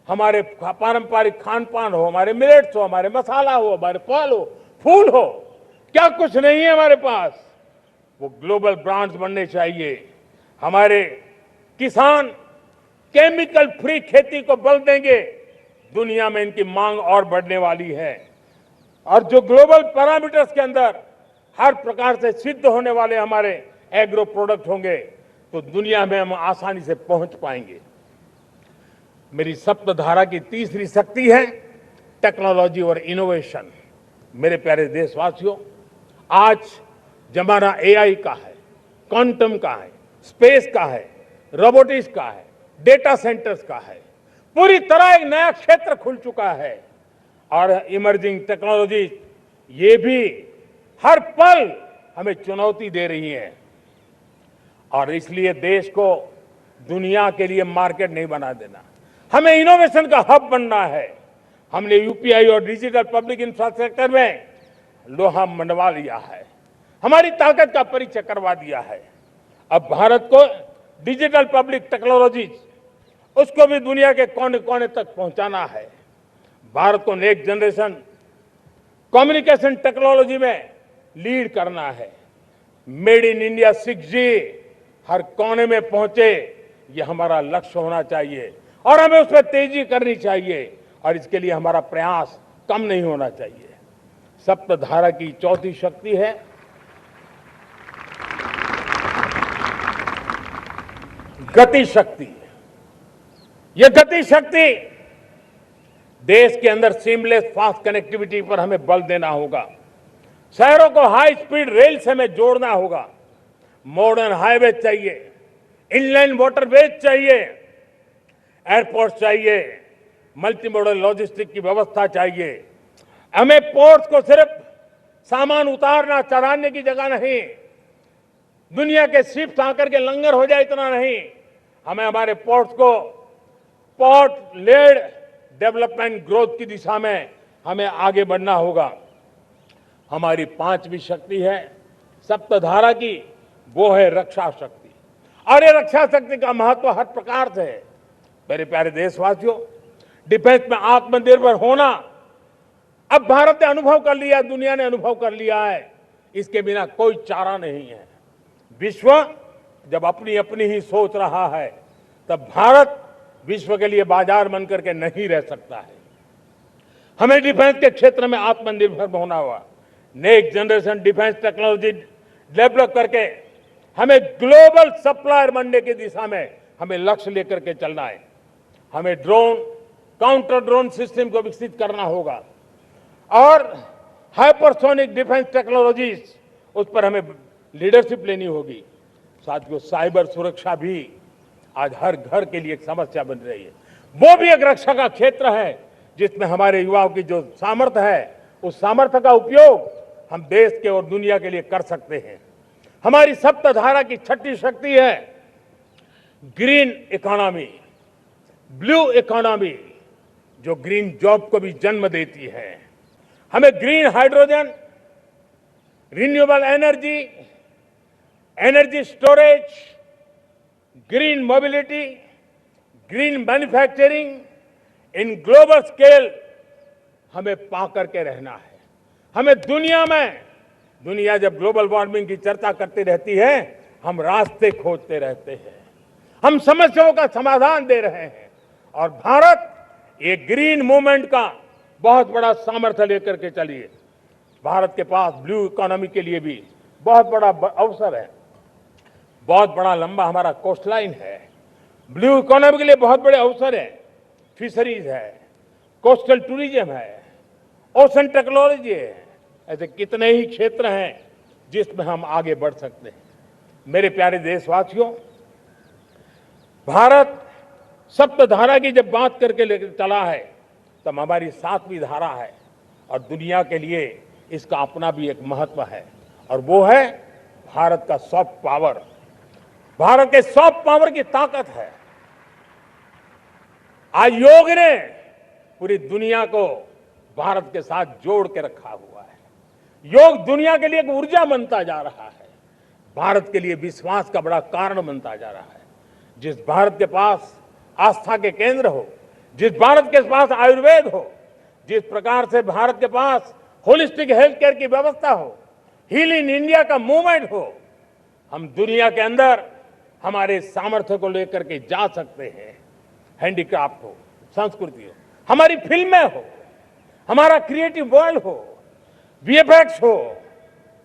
हमारे पारंपरिक खान पान हो, हमारे मिलेट्स हो, हमारे मसाला हो, हमारे फल हो, फूल हो, क्या कुछ नहीं है हमारे पास, वो ग्लोबल ब्रांड्स बनने चाहिए। हमारे किसान केमिकल फ्री खेती को बल देंगे, दुनिया में इनकी मांग और बढ़ने वाली है। और जो ग्लोबल पैरामीटर्स के अंदर हर प्रकार से सिद्ध होने वाले हमारे एग्रो प्रोडक्ट होंगे, तो दुनिया में हम आसानी से पहुंच पाएंगे। मेरी सप्तधारा की तीसरी शक्ति है टेक्नोलॉजी और इनोवेशन। मेरे प्यारे देशवासियों, आज जमाना एआई का है, क्वांटम का है, स्पेस का है, रोबोटिक्स का है, डेटा सेंटर्स का है। पूरी तरह एक नया क्षेत्र खुल चुका है और इमर्जिंग टेक्नोलॉजी ये भी हर पल हमें चुनौती दे रही है। और इसलिए देश को दुनिया के लिए मार्केट नहीं बना देना, हमें इनोवेशन का हब बनना है। हमने यूपीआई और डिजिटल पब्लिक इंफ्रास्ट्रक्चर में लोहा मनवा लिया है, हमारी ताकत का परिचय करवा दिया है। अब भारत को डिजिटल पब्लिक टेक्नोलॉजी उसको भी दुनिया के कोने कोने तक पहुंचाना है। भारत को नेक्स्ट जनरेशन कम्युनिकेशन टेक्नोलॉजी में लीड करना है। मेड इन इंडिया 6G हर कोने में पहुंचे, ये हमारा लक्ष्य होना चाहिए और हमें उसमें तेजी करनी चाहिए और इसके लिए हमारा प्रयास कम नहीं होना चाहिए। सप्तधारा की चौथी शक्ति है गति शक्ति। यह गति शक्ति देश के अंदर सीमलेस फास्ट कनेक्टिविटी पर हमें बल देना होगा। शहरों को हाई स्पीड रेल से हमें जोड़ना होगा। मॉडर्न हाईवे चाहिए, इनलैंड वाटरवेज चाहिए, एयरपोर्ट चाहिए, मल्टी मॉडल लॉजिस्टिक की व्यवस्था चाहिए। हमें पोर्ट्स को सिर्फ सामान उतारना चढ़ाने की जगह नहीं, दुनिया के शिप्स आकर के लंगर हो जाए इतना नहीं, हमें हमारे पोर्ट्स को पोर्ट लेड डेवलपमेंट ग्रोथ की दिशा में हमें आगे बढ़ना होगा। हमारी पांचवी शक्ति है सप्तधारा की, वो है रक्षा शक्ति। और ये रक्षा शक्ति का महत्व हर प्रकार से है। मेरे प्यारे देशवासियों, डिफेंस में आत्मनिर्भर होना अब भारत ने अनुभव कर लिया, दुनिया ने अनुभव कर लिया है, इसके बिना कोई चारा नहीं है। विश्व जब अपनी अपनी ही सोच रहा है, तब भारत विश्व के लिए बाजार बन करके नहीं रह सकता है। हमें डिफेंस के क्षेत्र में आत्मनिर्भर होना होगा। Next generation defence technology develop करके हमें ग्लोबल सप्लायर बनने की दिशा में हमें लक्ष्य लेकर के चलना है। हमें ड्रोन, काउंटर ड्रोन सिस्टम को विकसित करना होगा और हाइपरसोनिक डिफेंस टेक्नोलॉजीज, उस पर हमें लीडरशिप लेनी होगी। साथियों, साइबर सुरक्षा भी आज हर घर के लिए एक समस्या बन रही है। वो भी एक रक्षा का क्षेत्र है जिसमें हमारे युवाओं की जो सामर्थ्य है, उस सामर्थ्य का उपयोग हम देश के और दुनिया के लिए कर सकते हैं। हमारी सप्तधारा की छठी शक्ति है ग्रीन इकोनॉमी, ब्लू इकोनॉमी, जो ग्रीन जॉब को भी जन्म देती है। हमें green hydrogen, renewable energy, energy storage, green mobility, green manufacturing in global scale हमें पा करके रहना है। हमें दुनिया जब ग्लोबल वार्मिंग की चर्चा करती रहती है, हम रास्ते खोजते रहते हैं, हम समस्याओं का समाधान दे रहे हैं और भारत ये ग्रीन मूवमेंट का बहुत बड़ा सामर्थ्य लेकर के चलिए। भारत के पास ब्लू इकोनॉमी के लिए भी बहुत बड़ा अवसर है। बहुत बड़ा लंबा हमारा कोस्ट लाइन है। ब्लू इकोनॉमी के लिए बहुत बड़े अवसर है। फिशरीज है, कोस्टल टूरिज्म है, ओशन टेक्नोलॉजी है। ऐसे कितने ही क्षेत्र हैं जिसमें हम आगे बढ़ सकते हैं। मेरे प्यारे देशवासियों, भारत सप्तधारा की जब बात करके लेकर चला है, तब हमारी सातवीं धारा है और दुनिया के लिए इसका अपना भी एक महत्व है और वो है भारत का सॉफ्ट पावर। भारत के सॉफ्ट पावर की ताकत है। आज योग ने पूरी दुनिया को भारत के साथ जोड़ के रखा हुआ है। योग दुनिया के लिए एक ऊर्जा बनता जा रहा है, भारत के लिए विश्वास का बड़ा कारण बनता जा रहा है। जिस भारत के पास आस्था के केंद्र हो, जिस भारत के पास आयुर्वेद हो, जिस प्रकार से भारत के पास होलिस्टिक हेल्थ केयर की व्यवस्था हो, हील इन इंडिया का मूवमेंट हो, हम दुनिया के अंदर हमारे सामर्थ्य को लेकर के जा सकते हैं। हैंडीक्राफ्ट हो, संस्कृति हो, हमारी फिल्में हो, हमारा क्रिएटिव वर्ल्ड हो, वीएफएक्स हो,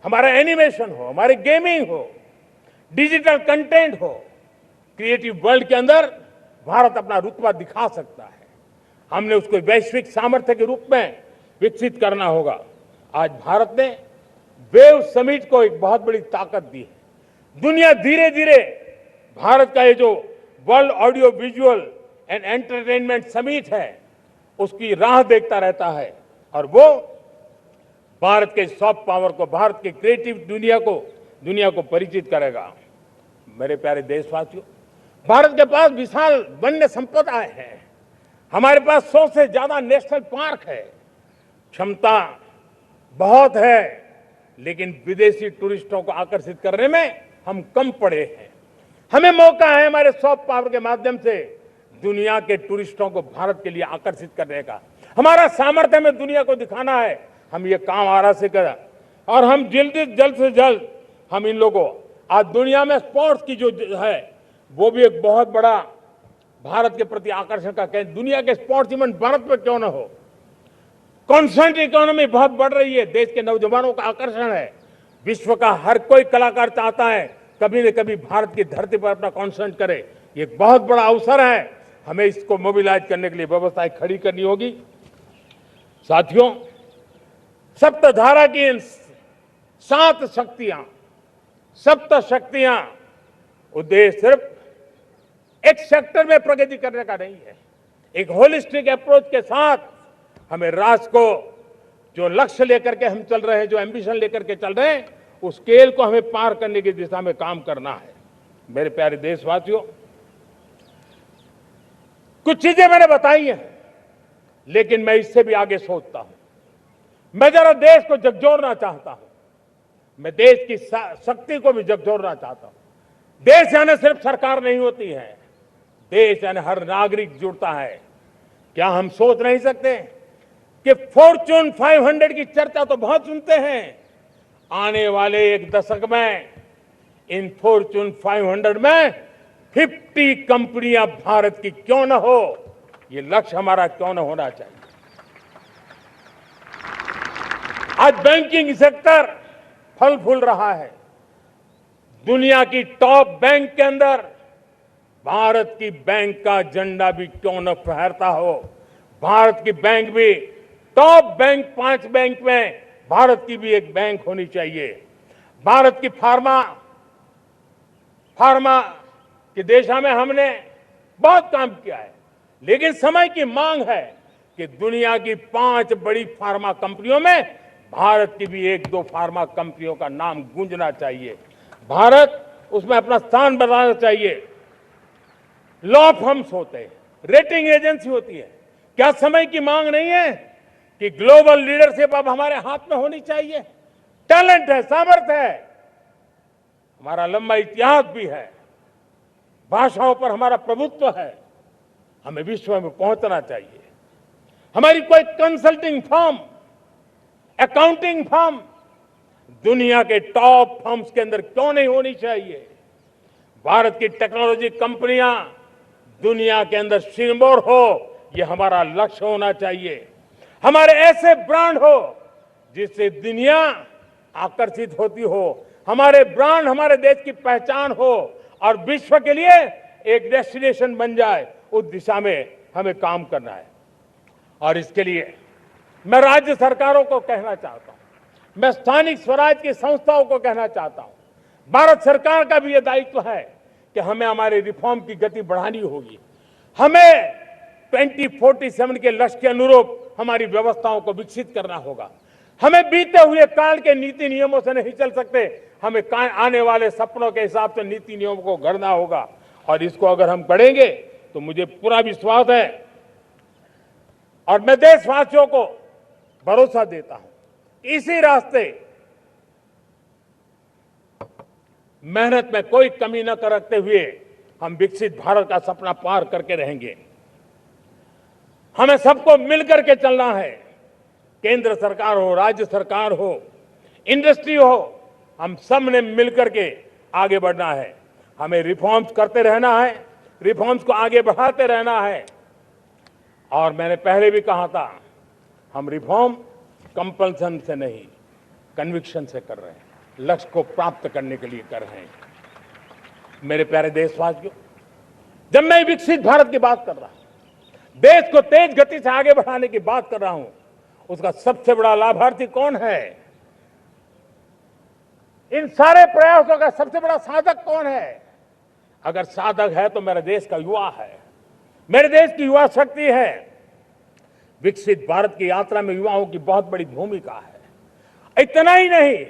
हमारा एनिमेशन हो, हमारी गेमिंग हो, डिजिटल कंटेंट हो, क्रिएटिव वर्ल्ड के अंदर भारत अपना रुतबा दिखा सकता है। हमने उसको वैश्विक सामर्थ्य के रूप में विकसित करना होगा। आज भारत ने वेव समिट को एक बहुत बड़ी ताकत दी है। दुनिया धीरे धीरे भारत का ये जो world audio visual and entertainment summit है, उसकी राह देखता रहता है और वो भारत के सॉफ्ट पावर को, भारत के क्रिएटिव दुनिया को परिचित करेगा। मेरे प्यारे देशवासियों, भारत के पास विशाल वन्य संपदा है। हमारे पास 100 से ज्यादा नेशनल पार्क है, क्षमता बहुत है, लेकिन विदेशी टूरिस्टों को आकर्षित करने में हम कम पड़े हैं। हमें मौका है हमारे सॉफ्ट पावर के माध्यम से दुनिया के टूरिस्टों को भारत के लिए आकर्षित करने का। हमारा सामर्थ्य हमें दुनिया को दिखाना है। हम ये काम आरा से करें और हम जल्द से जल्द हम इन लोगों आज दुनिया में स्पोर्ट्स की जो है वो भी एक बहुत बड़ा भारत के प्रति आकर्षण का केंद्र। दुनिया के स्पोर्ट्स इवेंट भारत में क्यों ना हो। कॉन्स्टेंट इकोनॉमी बहुत बढ़ रही है, देश के नौजवानों का आकर्षण है। विश्व का हर कोई कलाकार चाहता है कभी न कभी भारत की धरती पर अपना कॉन्सर्ट करे। ये एक बहुत बड़ा अवसर है, हमें इसको मोबिलाइज करने के लिए व्यवस्थाएं खड़ी करनी होगी। साथियों, सप्तधारा की इन 7 शक्तियां उद्देश्य सिर्फ एक सेक्टर में प्रगति करने का नहीं है। एक होलिस्टिक अप्रोच के साथ हमें राष्ट्र को जो लक्ष्य लेकर के हम चल रहे हैं, जो एम्बिशन लेकर के चल रहे हैं, उस स्केल को हमें पार करने की दिशा में काम करना है। मेरे प्यारे देशवासियों, कुछ चीजें मैंने बताई हैं, लेकिन मैं इससे भी आगे सोचता हूं। मैं जरा देश को झकझोरना चाहता हूं। मैं देश की शक्ति को भी झकझोरना चाहता हूं। देश यानी सिर्फ सरकार नहीं होती है, देश यानी हर नागरिक जुड़ता है। क्या हम सोच नहीं सकते कि फॉर्च्यून 500 की चर्चा तो बहुत सुनते हैं, आने वाले एक दशक में इन फॉर्च्यून 500 में 50 कंपनियां भारत की क्यों न हो, ये लक्ष्य हमारा क्यों न होना चाहिए। आज बैंकिंग सेक्टर फल फूल रहा है। दुनिया की टॉप बैंक के अंदर भारत की बैंक का झंडा भी क्यों न फहरता हो। भारत की बैंक भी टॉप बैंक 5 बैंक में भारत की भी एक बैंक होनी चाहिए। भारत की फार्मा की दिशा में हमने बहुत काम किया है, लेकिन समय की मांग है कि दुनिया की 5 बड़ी फार्मा कंपनियों में भारत की भी 1-2 फार्मा कंपनियों का नाम गूंजना चाहिए। भारत उसमें अपना स्थान बनाना चाहिए। लॉ फर्म्स होते हैं, रेटिंग एजेंसी होती है। क्या समय की मांग नहीं है कि ग्लोबल लीडरशिप अब हमारे हाथ में होनी चाहिए। टैलेंट है, सामर्थ्य है, हमारा लंबा इतिहास भी है, भाषाओं पर हमारा प्रभुत्व है। हमें विश्व में पहुंचना चाहिए। हमारी कोई कंसल्टिंग फर्म, अकाउंटिंग फर्म दुनिया के टॉप फर्म्स के अंदर क्यों नहीं होनी चाहिए। भारत की टेक्नोलॉजी कंपनियां दुनिया के अंदर सिरमौर हो, यह हमारा लक्ष्य होना चाहिए। हमारे ऐसे ब्रांड हो जिससे दुनिया आकर्षित होती हो। हमारे ब्रांड हमारे देश की पहचान हो और विश्व के लिए एक डेस्टिनेशन बन जाए। उस दिशा में हमें काम करना है और इसके लिए मैं राज्य सरकारों को कहना चाहता हूं, मैं स्थानिक स्वराज की संस्थाओं को कहना चाहता हूं, भारत सरकार का भी यह दायित्व है कि हमें हमारे रिफॉर्म की गति बढ़ानी होगी। हमें 2047 के लक्ष्य के अनुरूप हमारी व्यवस्थाओं को विकसित करना होगा। हमें बीते हुए काल के नीति नियमों से नहीं चल सकते, हमें आने वाले सपनों के हिसाब से नीति नियमों को गढ़ना होगा और इसको अगर हम करेंगे तो मुझे पूरा विश्वास है और मैं देशवासियों को भरोसा देता हूं, इसी रास्ते मेहनत में कोई कमी न करते हुए हम विकसित भारत का सपना पार करके रहेंगे। हमें सबको मिलकर के चलना है, केंद्र सरकार हो, राज्य सरकार हो, इंडस्ट्री हो, हम सब ने मिलकर के आगे बढ़ना है। हमें रिफॉर्म्स करते रहना है, रिफॉर्म्स को आगे बढ़ाते रहना है। और मैंने पहले भी कहा था, हम रिफॉर्म कंपल्सन से नहीं, कन्विक्शन से कर रहे हैं, लक्ष्य को प्राप्त करने के लिए कर रहे हैं। मेरे प्यारे देशवासियों, जब मैं विकसित भारत की बात कर रहा हूं, देश को तेज गति से आगे बढ़ाने की बात कर रहा हूं, उसका सबसे बड़ा लाभार्थी कौन है? इन सारे प्रयासों का सबसे बड़ा साधक कौन है? अगर साधक है तो मेरे देश का युवा है, मेरे देश की युवा शक्ति है। विकसित भारत की यात्रा में युवाओं की बहुत बड़ी भूमिका है। इतना ही नहीं,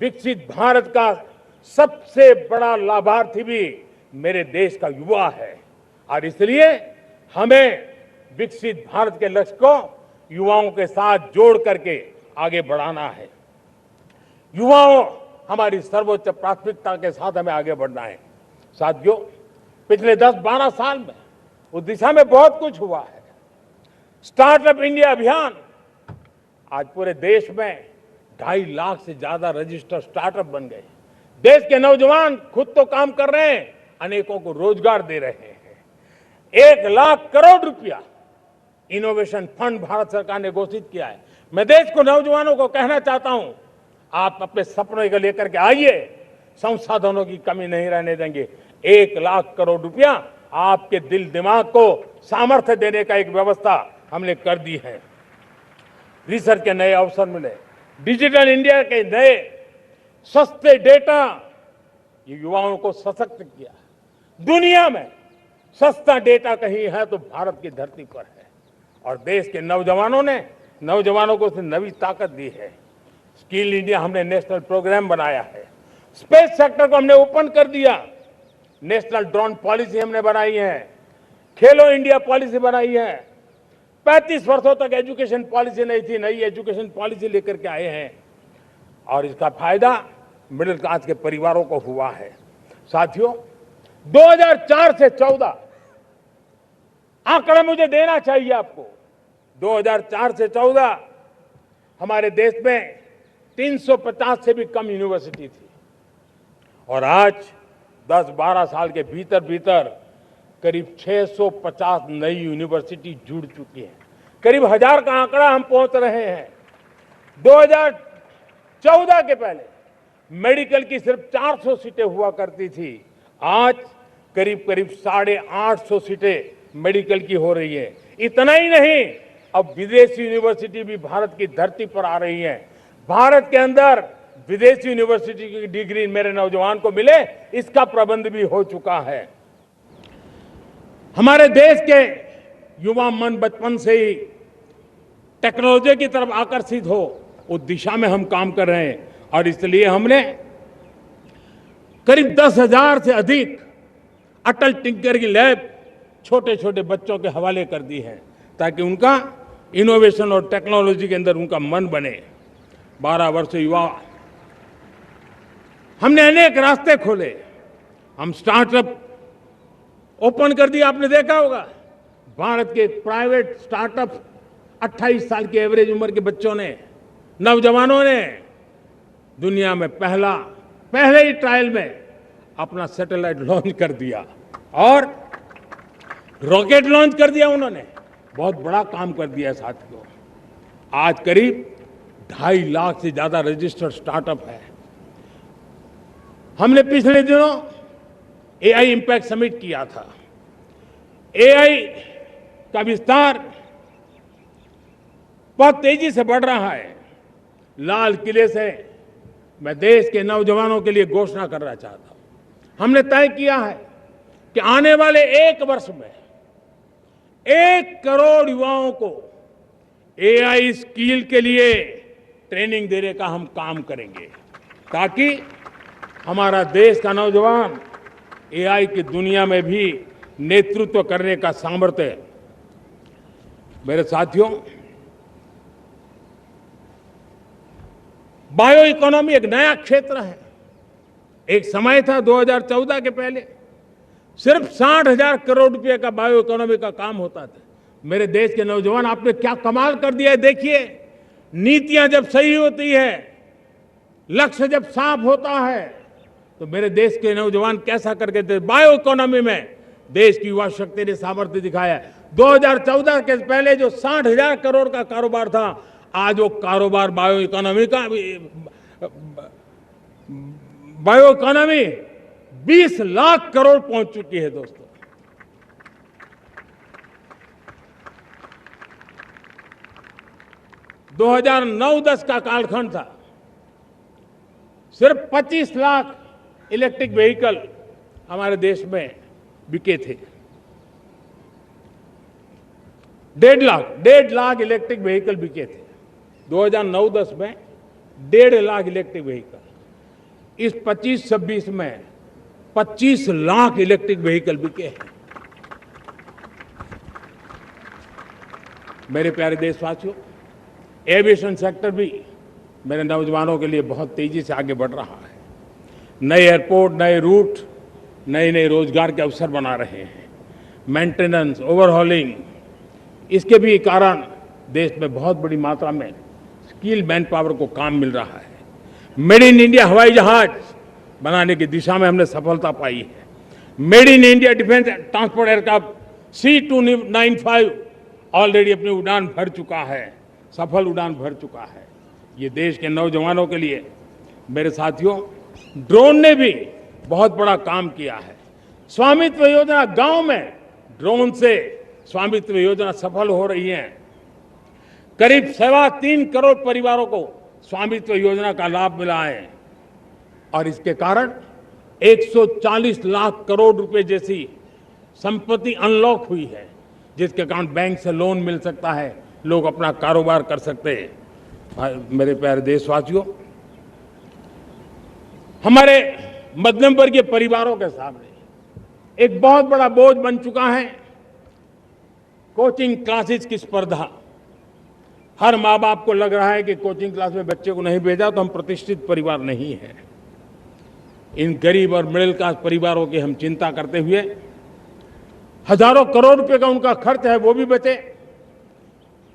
विकसित भारत का सबसे बड़ा लाभार्थी भी मेरे देश का युवा है और इसलिए हमें विकसित भारत के लक्ष्य को युवाओं के साथ जोड़ करके आगे बढ़ाना है। युवाओं हमारी सर्वोच्च प्राथमिकता के साथ हमें आगे बढ़ना है। साथियों, पिछले 10-12 साल में उस दिशा में बहुत कुछ हुआ है। स्टार्टअप इंडिया अभियान, आज पूरे देश में 2.5 लाख से ज्यादा रजिस्टर्ड स्टार्टअप बन गए। देश के नौजवान खुद तो काम कर रहे हैं, अनेकों को रोजगार दे रहे हैं। 1 लाख करोड़ रुपया इनोवेशन फंड भारत सरकार ने घोषित किया है। मैं देश को, नौजवानों को कहना चाहता हूं, आप अपने सपनों को लेकर के आइए, संसाधनों की कमी नहीं रहने देंगे। 1 लाख करोड़ रुपया आपके दिल दिमाग को सामर्थ्य देने का एक व्यवस्था हमने कर दी है। रिसर्च के नए अवसर मिले, डिजिटल इंडिया के नए सस्ते डेटा, ये युवाओं को सशक्त किया। दुनिया में सस्ता डेटा कहीं है तो भारत की धरती पर है, और देश के नौजवानों को नई ताकत दी है। स्किल इंडिया हमने नेशनल प्रोग्राम बनाया है। स्पेस सेक्टर को हमने ओपन कर दिया। नेशनल ड्रोन पॉलिसी हमने बनाई है। खेलो इंडिया पॉलिसी बनाई है। 35 वर्षों तक एजुकेशन पॉलिसी नहीं थी, नई एजुकेशन पॉलिसी लेकर के आए हैं, और इसका फायदा मिडिल क्लास के परिवारों को हुआ है। साथियों, 2004 से 14 आंकड़ा मुझे देना चाहिए आपको। 2004 से 14 हमारे देश में 350 से भी कम यूनिवर्सिटी थी, और आज 10-12 साल के भीतर भीतर करीब 650 नई यूनिवर्सिटी जुड़ चुकी है। करीब 1000 का आंकड़ा हम पहुंच रहे हैं। 2014 के पहले मेडिकल की सिर्फ 400 सीटें हुआ करती थी, आज करीब 850 सीटें मेडिकल की हो रही है। इतना ही नहीं, अब विदेशी यूनिवर्सिटी भी भारत की धरती पर आ रही है। भारत के अंदर विदेशी यूनिवर्सिटी की डिग्री मेरे नौजवान को मिले, इसका प्रबंध भी हो चुका है। हमारे देश के युवा मन बचपन से ही टेक्नोलॉजी की तरफ आकर्षित हो, उस दिशा में हम काम कर रहे हैं, और इसलिए हमने करीब 10,000 से अधिक अटल टिंकरिंग लैब छोटे छोटे बच्चों के हवाले कर दी है, ताकि उनका इनोवेशन और टेक्नोलॉजी के अंदर उनका मन बने। 12 वर्ष युवा, हमने अनेक रास्ते खोले। हम स्टार्टअप ओपन कर दिया। आपने देखा होगा, भारत के प्राइवेट स्टार्टअप 28 साल की एवरेज उम्र के बच्चों ने, नौजवानों ने दुनिया में पहले ही ट्रायल में अपना सैटेलाइट लॉन्च कर दिया और रॉकेट लॉन्च कर दिया। उन्होंने बहुत बड़ा काम कर दिया साथियों। आज करीब 2.5 लाख से ज्यादा रजिस्टर्ड स्टार्टअप है। हमने पिछले दिनों एआई इंपैक्ट समिट किया था। एआई का विस्तार बहुत तेजी से बढ़ रहा है। लाल किले से मैं देश के नौजवानों के लिए घोषणा करना चाहता हूं। हमने तय किया है कि आने वाले 1 वर्ष में 1 करोड़ युवाओं को एआई स्किल के लिए ट्रेनिंग देने का हम काम करेंगे, ताकि हमारा देश का नौजवान एआई की दुनिया में भी नेतृत्व करने का सामर्थ्य। मेरे साथियों, बायो इकोनॉमी एक नया क्षेत्र है। एक समय था 2014 के पहले सिर्फ 60,000 करोड़ रुपए का बायो इकोनॉमी का काम होता था। मेरे देश के नौजवान, आपने क्या कमाल कर दिया है। देखिए, नीतियां जब सही होती है, लक्ष्य जब साफ होता है, तो मेरे देश के नौजवान कैसा करके बायो इकोनॉमी में देश की युवा शक्ति ने सामर्थ्य दिखाया। 2014 के पहले जो 60,000 करोड़ का कारोबार था, आज वो कारोबार बायो इकोनॉमी 20 लाख करोड़ पहुंच चुकी है। दोस्तों, दो 2009-10 का कालखंड था, सिर्फ 25 लाख इलेक्ट्रिक व्हीकल हमारे देश में बिके थे। 1.5 लाख इलेक्ट्रिक व्हीकल बिके थे 2009-10 में। 1.5 लाख इलेक्ट्रिक व्हीकल। इस 25-26 में 25 लाख इलेक्ट्रिक व्हीकल बिके हैं। मेरे प्यारे देशवासियों, एविएशन सेक्टर भी मेरे नौजवानों के लिए बहुत तेजी से आगे बढ़ रहा है। नए एयरपोर्ट, नए रूट, नए नए रोजगार के अवसर बना रहे हैं। मेंटेनेंस, ओवरहॉलिंग, इसके भी कारण देश में बहुत बड़ी मात्रा में स्किल मैन पावर को काम मिल रहा है। मेड इन इंडिया हवाई जहाज बनाने की दिशा में हमने सफलता पाई है। Made in India defence transport aircraft C295 already अपनी उड़ान भर चुका है, सफल उड़ान भर चुका है। ये देश के नौजवानों के लिए, मेरे साथियों, ड्रोन ने भी बहुत बड़ा काम किया है। स्वामित्व योजना, गांव में ड्रोन से स्वामित्व योजना सफल हो रही है। करीब 3.25 करोड़ परिवारों को स्वामित्व योजना का लाभ मिला है और इसके कारण 140 लाख करोड़ रुपए जैसी संपत्ति अनलॉक हुई है, जिसके कारण बैंक से लोन मिल सकता है, लोग अपना कारोबार कर सकते हैं। मेरे प्यारे देशवासियों, हमारे मध्यम वर्गीय परिवारों के सामने एक बहुत बड़ा बोझ बन चुका है कोचिंग क्लासेस की स्पर्धा। हर माँ बाप को लग रहा है कि कोचिंग क्लास में बच्चे को नहीं भेजा तो हम प्रतिष्ठित परिवार नहीं है। इन गरीब और मिडिल क्लास परिवारों की हम चिंता करते हुए हजारों करोड़ रुपए का उनका खर्च है वो भी बचे,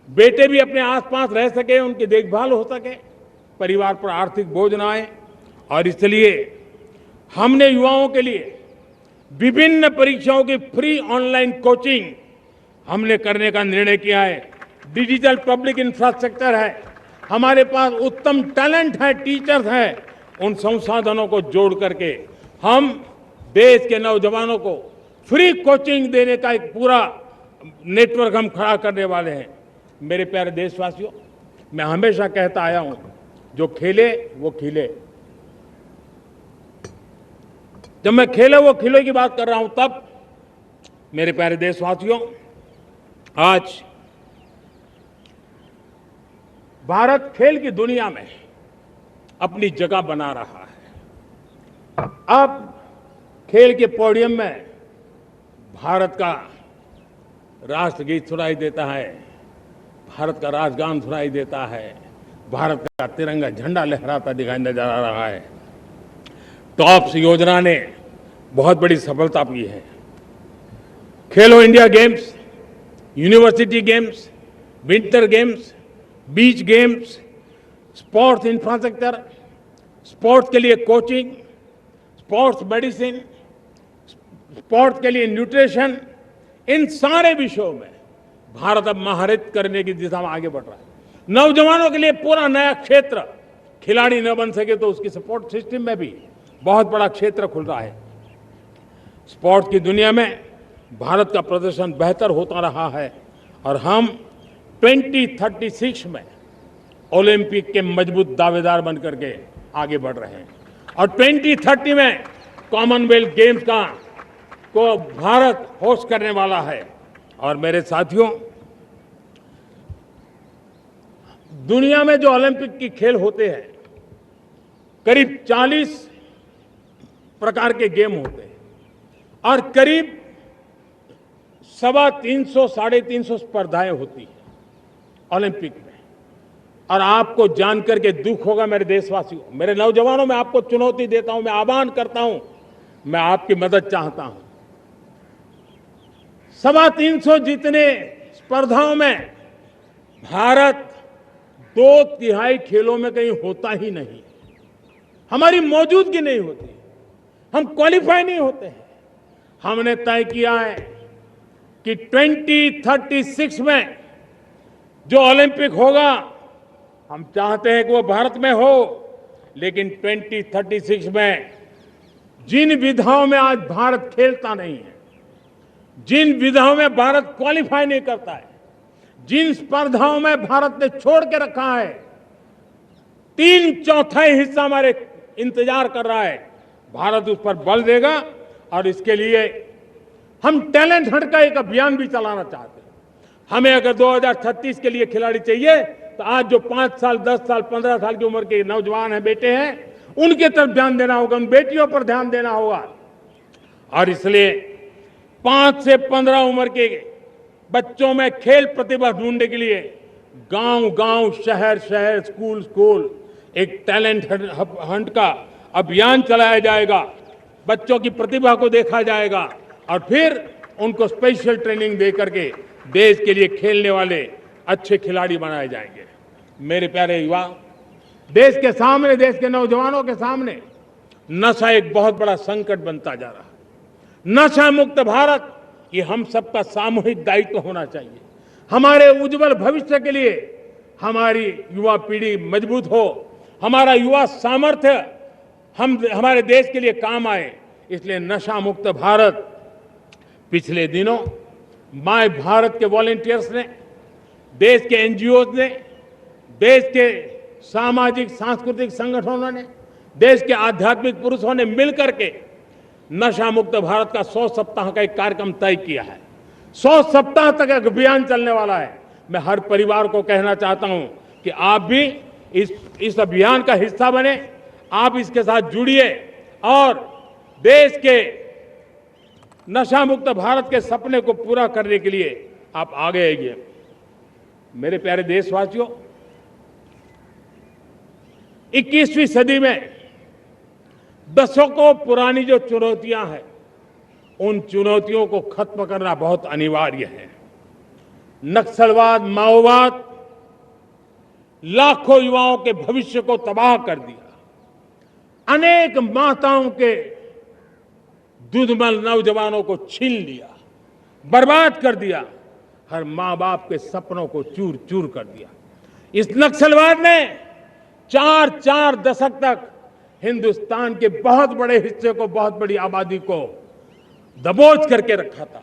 बेटे भी अपने आसपास रह सके, उनकी देखभाल हो सके, परिवार पर आर्थिक बोझ ना आए। और इसलिए हमने युवाओं के लिए विभिन्न परीक्षाओं की फ्री ऑनलाइन कोचिंग हमने करने का निर्णय किया है। डिजिटल पब्लिक इंफ्रास्ट्रक्चर है, हमारे पास उत्तम टैलेंट है, टीचर्स हैं, उन संसाधनों को जोड़ करके हम देश के नौजवानों को फ्री कोचिंग देने का एक पूरा नेटवर्क हम खड़ा करने वाले हैं। मेरे प्यारे देशवासियों, मैं हमेशा कहता आया हूं, जो खेले वो खिले। जब मैं खेले वो खिले की बात कर रहा हूं, तब मेरे प्यारे देशवासियों, आज भारत खेल की दुनिया में अपनी जगह बना रहा है। अब खेल के पोडियम में भारत का राष्ट्रगीत सुनाई देता है, भारत का राष्ट्रगान सुनाई देता है, भारत का तिरंगा झंडा लहराता दिखाई नजर आ रहा है। टॉप्स योजना ने बहुत बड़ी सफलता पाई है। खेलो India games, university games, winter games, beach games, sports infrastructure, sports के लिए कोचिंग, स्पोर्ट्स मेडिसिन, स्पोर्ट्स के लिए न्यूट्रिशन, इन सारे विषयों में भारत अब महारत करने की दिशा में आगे बढ़ रहा है। नौजवानों के लिए पूरा नया क्षेत्र, खिलाड़ी न बन सके तो उसकी सपोर्ट सिस्टम में भी बहुत बड़ा क्षेत्र खुल रहा है। स्पोर्ट्स की दुनिया में भारत का प्रदर्शन बेहतर होता रहा है और हम 2036 में ओलंपिक के मजबूत दावेदार बनकर के आगे बढ़ रहे हैं और 2030 में कॉमनवेल्थ गेम्स को भारत होस्ट करने वाला है। और मेरे साथियों, दुनिया में जो ओलंपिक की खेल होते हैं, करीब 40 प्रकार के गेम होते हैं और करीब 350 साढ़े 350 स्पर्धाएं होती हैं ओलंपिक में। और आपको जानकर के दुख होगा मेरे देशवासियों, मेरे नौजवानों, मैं आपको चुनौती देता हूं, मैं आह्वान करता हूं, मैं आपकी मदद चाहता हूं। 350 जितने स्पर्धाओं में भारत 2/3 खेलों में कहीं होता ही नहीं, हमारी मौजूदगी नहीं होती, हम क्वालिफाई नहीं होते हैं। हमने तय किया है कि 2036 में जो ओलंपिक होगा, हम चाहते हैं कि वो भारत में हो, लेकिन 2036 में जिन विधाओं में आज भारत खेलता नहीं है, जिन विधाओं में भारत क्वालिफाई नहीं करता है, जिन स्पर्धाओं में भारत ने छोड़ के रखा है, 3/4 हिस्सा हमारे इंतजार कर रहा है। भारत उस पर बल देगा और इसके लिए हम टैलेंट हंट का एक अभियान भी चलाना चाहते हैं। हमें अगर 2036 के लिए खिलाड़ी चाहिए तो आज जो 5 साल, 10 साल, 15 साल की उम्र के नौजवान हैं, बेटे हैं, उनके तरफ ध्यान देना होगा, उन बेटियों पर ध्यान देना होगा। और इसलिए 5 से 15 उम्र के बच्चों में खेल प्रतिभा ढूंढने के लिए गांव गांव, शहर शहर, स्कूल स्कूल एक टैलेंट हंट का अभियान चलाया जाएगा। बच्चों की प्रतिभा को देखा जाएगा और फिर उनको स्पेशल ट्रेनिंग दे करके देश के लिए खेलने वाले अच्छे खिलाड़ी बनाए जाएंगे। मेरे प्यारे युवा, देश के सामने, देश के नौजवानों के सामने नशा एक बहुत बड़ा संकट बनता जा रहा है। नशा मुक्त भारत ये हम सबका सामूहिक दायित्व होना चाहिए। हमारे उज्जवल भविष्य के लिए हमारी युवा पीढ़ी मजबूत हो, हमारा युवा सामर्थ्य हमारे देश के लिए काम आए, इसलिए नशा मुक्त भारत। पिछले दिनों माय भारत के वॉलंटियर्स ने, देश के एनजीओ ने, देश के सामाजिक सांस्कृतिक संगठनों ने, देश के आध्यात्मिक पुरुषों ने मिलकर के नशा मुक्त भारत का 100 सप्ताह का एक कार्यक्रम तय किया है। 100 सप्ताह तक एक अभियान चलने वाला है। मैं हर परिवार को कहना चाहता हूं कि आप भी इस अभियान का हिस्सा बने, आप इसके साथ जुड़िए और देश के नशा मुक्त भारत के सपने को पूरा करने के लिए आप आगे आइए। मेरे प्यारे देशवासियों, 21वीं सदी में दशकों पुरानी जो चुनौतियां हैं, उन चुनौतियों को खत्म करना बहुत अनिवार्य है। नक्सलवाद, माओवाद लाखों युवाओं के भविष्य को तबाह कर दिया, अनेक माताओं के दुधमल नौजवानों को छीन लिया, बर्बाद कर दिया, हर मां बाप के सपनों को चूर चूर कर दिया। इस नक्सलवाद ने 4 दशक तक हिंदुस्तान के बहुत बड़े हिस्से को, बहुत बड़ी आबादी को दबोच करके रखा था,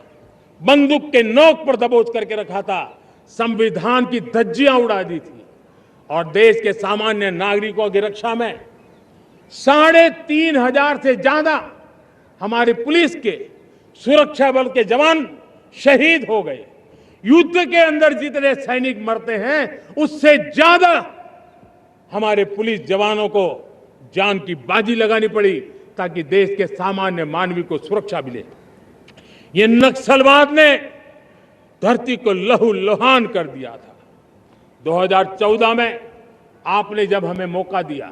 बंदूक के नोक पर दबोच करके रखा था, संविधान की धज्जियां उड़ा दी थी और देश के सामान्य नागरिकों की रक्षा में 3,500 से ज्यादा हमारी पुलिस के, सुरक्षा बल के जवान शहीद हो गए। युद्ध के अंदर जितने सैनिक मरते हैं, उससे ज्यादा हमारे पुलिस जवानों को जान की बाजी लगानी पड़ी ताकि देश के सामान्य मानवी को सुरक्षा मिले। ये नक्सलवाद ने धरती को लहूलुहान कर दिया था। 2014 में आपने जब हमें मौका दिया,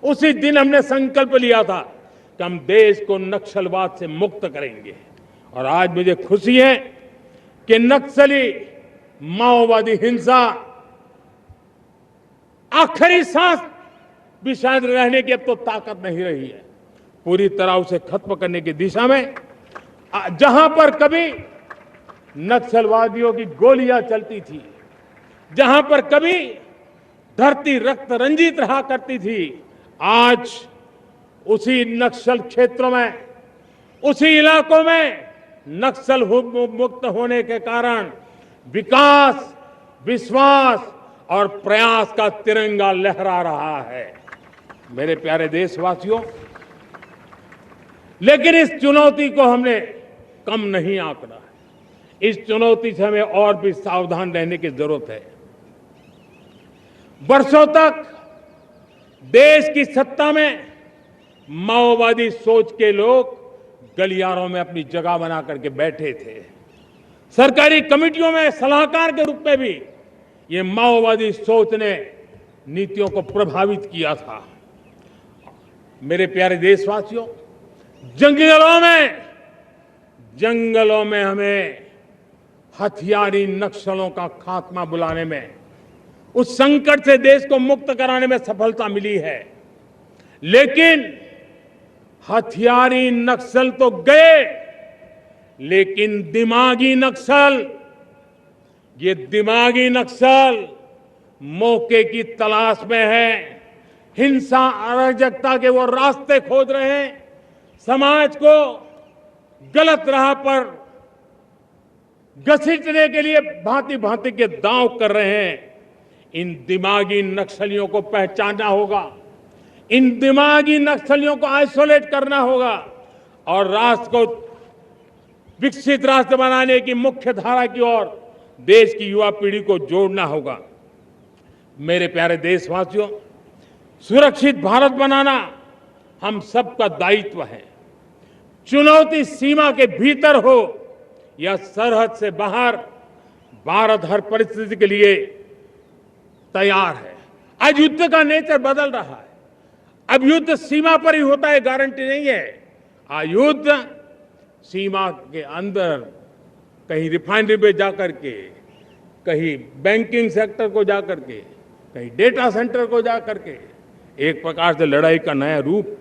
उसी दिन हमने संकल्प लिया था कि हम देश को नक्सलवाद से मुक्त करेंगे। और आज मुझे खुशी है कि नक्सली माओवादी हिंसा आखिरी सांस भी शायद रहने की अब तो ताकत नहीं रही है। पूरी तरह उसे खत्म करने की दिशा में जहां पर कभी नक्सलवादियों की गोलियां चलती थी, जहां पर कभी धरती रक्त रंजित रहा करती थी, आज उसी नक्सल क्षेत्रों में, उसी इलाकों में नक्सल मुक्त होने के कारण विकास, विश्वास और प्रयास का तिरंगा लहरा रहा है। मेरे प्यारे देशवासियों, लेकिन इस चुनौती को हमने कम नहीं आंकना है। इस चुनौती से हमें और भी सावधान रहने की जरूरत है। वर्षों तक देश की सत्ता में माओवादी सोच के लोग गलियारों में अपनी जगह बना करके बैठे थे। सरकारी कमेटियों में सलाहकार के रूप में भी ये माओवादी सोच ने नीतियों को प्रभावित किया था। मेरे प्यारे देशवासियों, जंगलों में हमें हथियारी नक्सलों का खात्मा बुलाने में, उस संकट से देश को मुक्त कराने में सफलता मिली है। लेकिन हथियारी नक्सल तो गए, लेकिन दिमागी नक्सल, ये दिमागी नक्सल मौके की तलाश में है, हिंसा, अराजकता के वो रास्ते खोज रहे हैं, समाज को गलत राह पर घसीटने के लिए भांति भांति के दांव कर रहे हैं। इन दिमागी नक्सलियों को पहचानना होगा, इन दिमागी नक्सलियों को आइसोलेट करना होगा और राष्ट्र को विकसित राष्ट्र बनाने की मुख्य धारा की ओर देश की युवा पीढ़ी को जोड़ना होगा। मेरे प्यारे देशवासियों, सुरक्षित भारत बनाना हम सबका दायित्व है। चुनौती सीमा के भीतर हो या सरहद से बाहर, भारत हर परिस्थिति के लिए तैयार है। आज युद्ध का नेचर बदल रहा है। अब युद्ध सीमा पर ही होता है, गारंटी नहीं है। आज युद्ध सीमा के अंदर कहीं रिफाइनरी पे जाकर के, कहीं बैंकिंग सेक्टर को जाकर के, कहीं डेटा सेंटर को जाकर के, एक प्रकार से लड़ाई का नया रूप,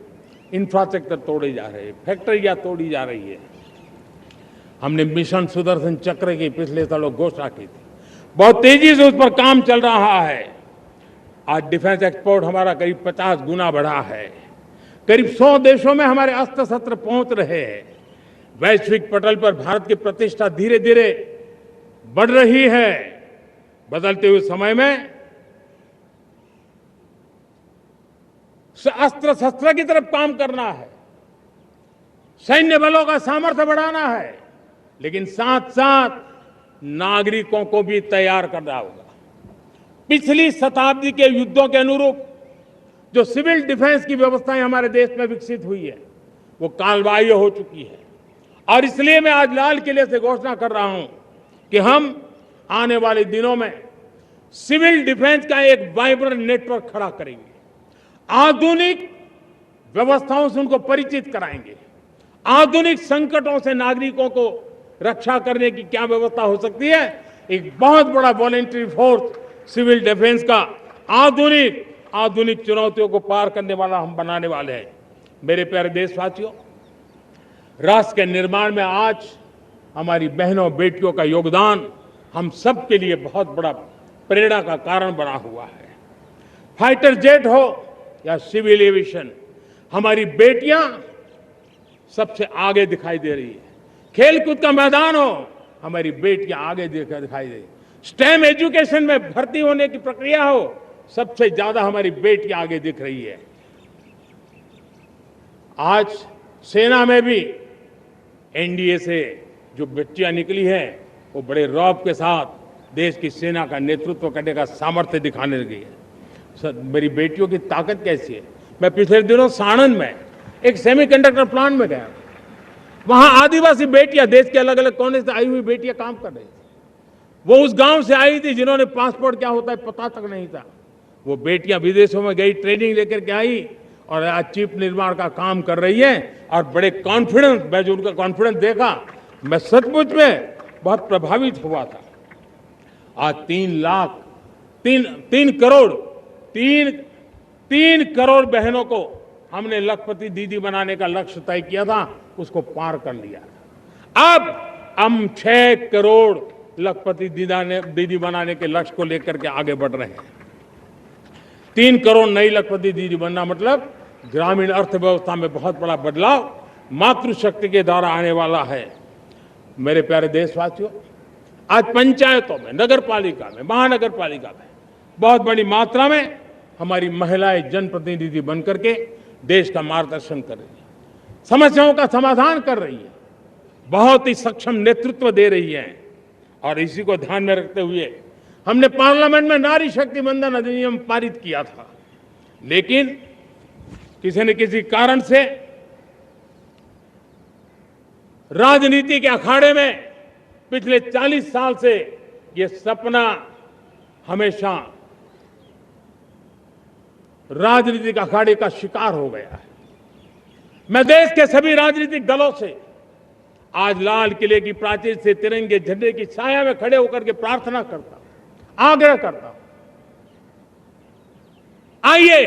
इंफ्रास्ट्रक्चर तोड़े जा रहे हैं, फैक्ट्रियां तोड़ी जा रही है। हमने मिशन सुदर्शन चक्र की पिछले सालों घोषणा की थी, बहुत तेजी से उस पर काम चल रहा है। आज डिफेंस एक्सपोर्ट हमारा करीब 50 गुना बढ़ा है। करीब 100 देशों में हमारे अस्त्र शस्त्र पहुंच रहे हैं। वैश्विक पटल पर भारत की प्रतिष्ठा धीरे धीरे बढ़ रही है। बदलते हुए समय में अस्त्र शस्त्र की तरफ काम करना है, सैन्य बलों का सामर्थ्य बढ़ाना है, लेकिन साथ साथ नागरिकों को भी तैयार करना होगा। पिछली शताब्दी के युद्धों के अनुरूप जो सिविल डिफेंस की व्यवस्थाएं हमारे देश में विकसित हुई है, वो कालबाह्य हो चुकी है। और इसलिए मैं आज लाल किले से घोषणा कर रहा हूं कि हम आने वाले दिनों में सिविल डिफेंस का एक वाइब्रेंट नेटवर्क खड़ा करेंगे। आधुनिक व्यवस्थाओं से उनको परिचित कराएंगे। आधुनिक संकटों से नागरिकों को रक्षा करने की क्या व्यवस्था हो सकती है, एक बहुत बड़ा वॉलेंटरी फोर्स सिविल डिफेंस का आधुनिक चुनौतियों को पार करने वाला हम बनाने वाले हैं। मेरे प्यारे देशवासियों, राष्ट्र के निर्माण में आज हमारी बहनों बेटियों का योगदान हम सब के लिए बहुत बड़ा प्रेरणा का कारण बना हुआ है। फाइटर जेट हो या सिविल एविएशन, हमारी बेटियां सबसे आगे दिखाई दे रही है। खेलकूद का मैदान हो, हमारी बेटियां आगे दिखाई दे रही है। स्टेम एजुकेशन में भर्ती होने की प्रक्रिया हो, सबसे ज्यादा हमारी बेटियां आगे दिख रही है। आज सेना में भी एनडीए से जो बच्चियां निकली हैं, वो बड़े रौब के साथ देश की सेना का नेतृत्व करने का सामर्थ्य दिखाने लगी है। मेरी बेटियों की ताकत कैसी है। मैं पिछले दिनों साणंद में एक सेमीकंडक्टर प्लांट में गया, वहां आदिवासी बेटियां, देश के अलग अलग कोने से आई हुई बेटियां काम कर रही थी। वो उस गांव से आई थी जिन्होंने पासपोर्ट क्या होता है पता तक नहीं था। वो बेटियां विदेशों में गई, ट्रेनिंग लेकर के आई और आज चिप निर्माण का काम कर रही है। और बड़े कॉन्फिडेंस, मैं जो उनका कॉन्फिडेंस देखा, मैं सचमुच में बहुत प्रभावित हुआ था। आज 3 करोड़ बहनों को हमने लखपति दीदी बनाने का लक्ष्य तय किया था, उसको पार कर लिया। अब हम 6 करोड़ लखपति दीदी बनाने के लक्ष्य को लेकर के आगे बढ़ रहे हैं। 3 करोड़ नई लखपति दीदी बनना मतलब ग्रामीण अर्थव्यवस्था में बहुत बड़ा बदलाव मातृशक्ति के द्वारा आने वाला है। मेरे प्यारे देशवासियों, आज पंचायतों में, नगर पालिका में, महानगर पालिका में बहुत बड़ी मात्रा में हमारी महिलाएं जनप्रतिनिधि बनकर के देश का मार्गदर्शन कर रही है, समस्याओं का समाधान कर रही है, बहुत ही सक्षम नेतृत्व दे रही है। और इसी को ध्यान में रखते हुए हमने पार्लियामेंट में नारी शक्ति वंदन अधिनियम पारित किया था। लेकिन किसी न किसी कारण से राजनीति के अखाड़े में पिछले 40 साल से ये सपना हमेशा राजनीतिक अखाड़े का शिकार हो गया है। मैं देश के सभी राजनीतिक दलों से आज लाल किले की प्राचीर से तिरंगे झंडे की छाया में खड़े होकर के प्रार्थना करता हूं, आग्रह करता हूं, आइए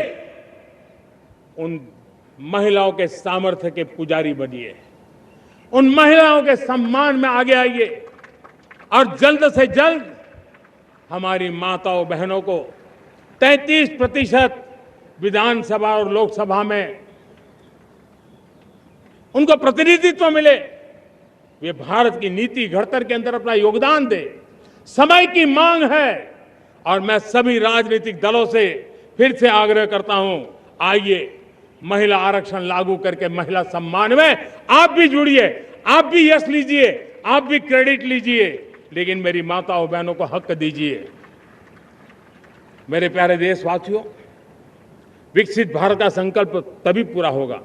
उन महिलाओं के सामर्थ्य के पुजारी बनिए, उन महिलाओं के सम्मान में आगे आइए और जल्द से जल्द हमारी माताओं बहनों को 33% विधानसभा और लोकसभा में उनको प्रतिनिधित्व मिले। वे भारत की नीति घड़तर के अंदर अपना योगदान दे। समय की मांग है और मैं सभी राजनीतिक दलों से फिर से आग्रह करता हूं, आइए महिला आरक्षण लागू करके महिला सम्मान में आप भी जुड़िए, आप भी यश लीजिए, आप भी क्रेडिट लीजिए, लेकिन मेरी माताओं बहनों को हक दीजिए। मेरे प्यारे देशवासियों, विकसित भारत का संकल्प तभी पूरा होगा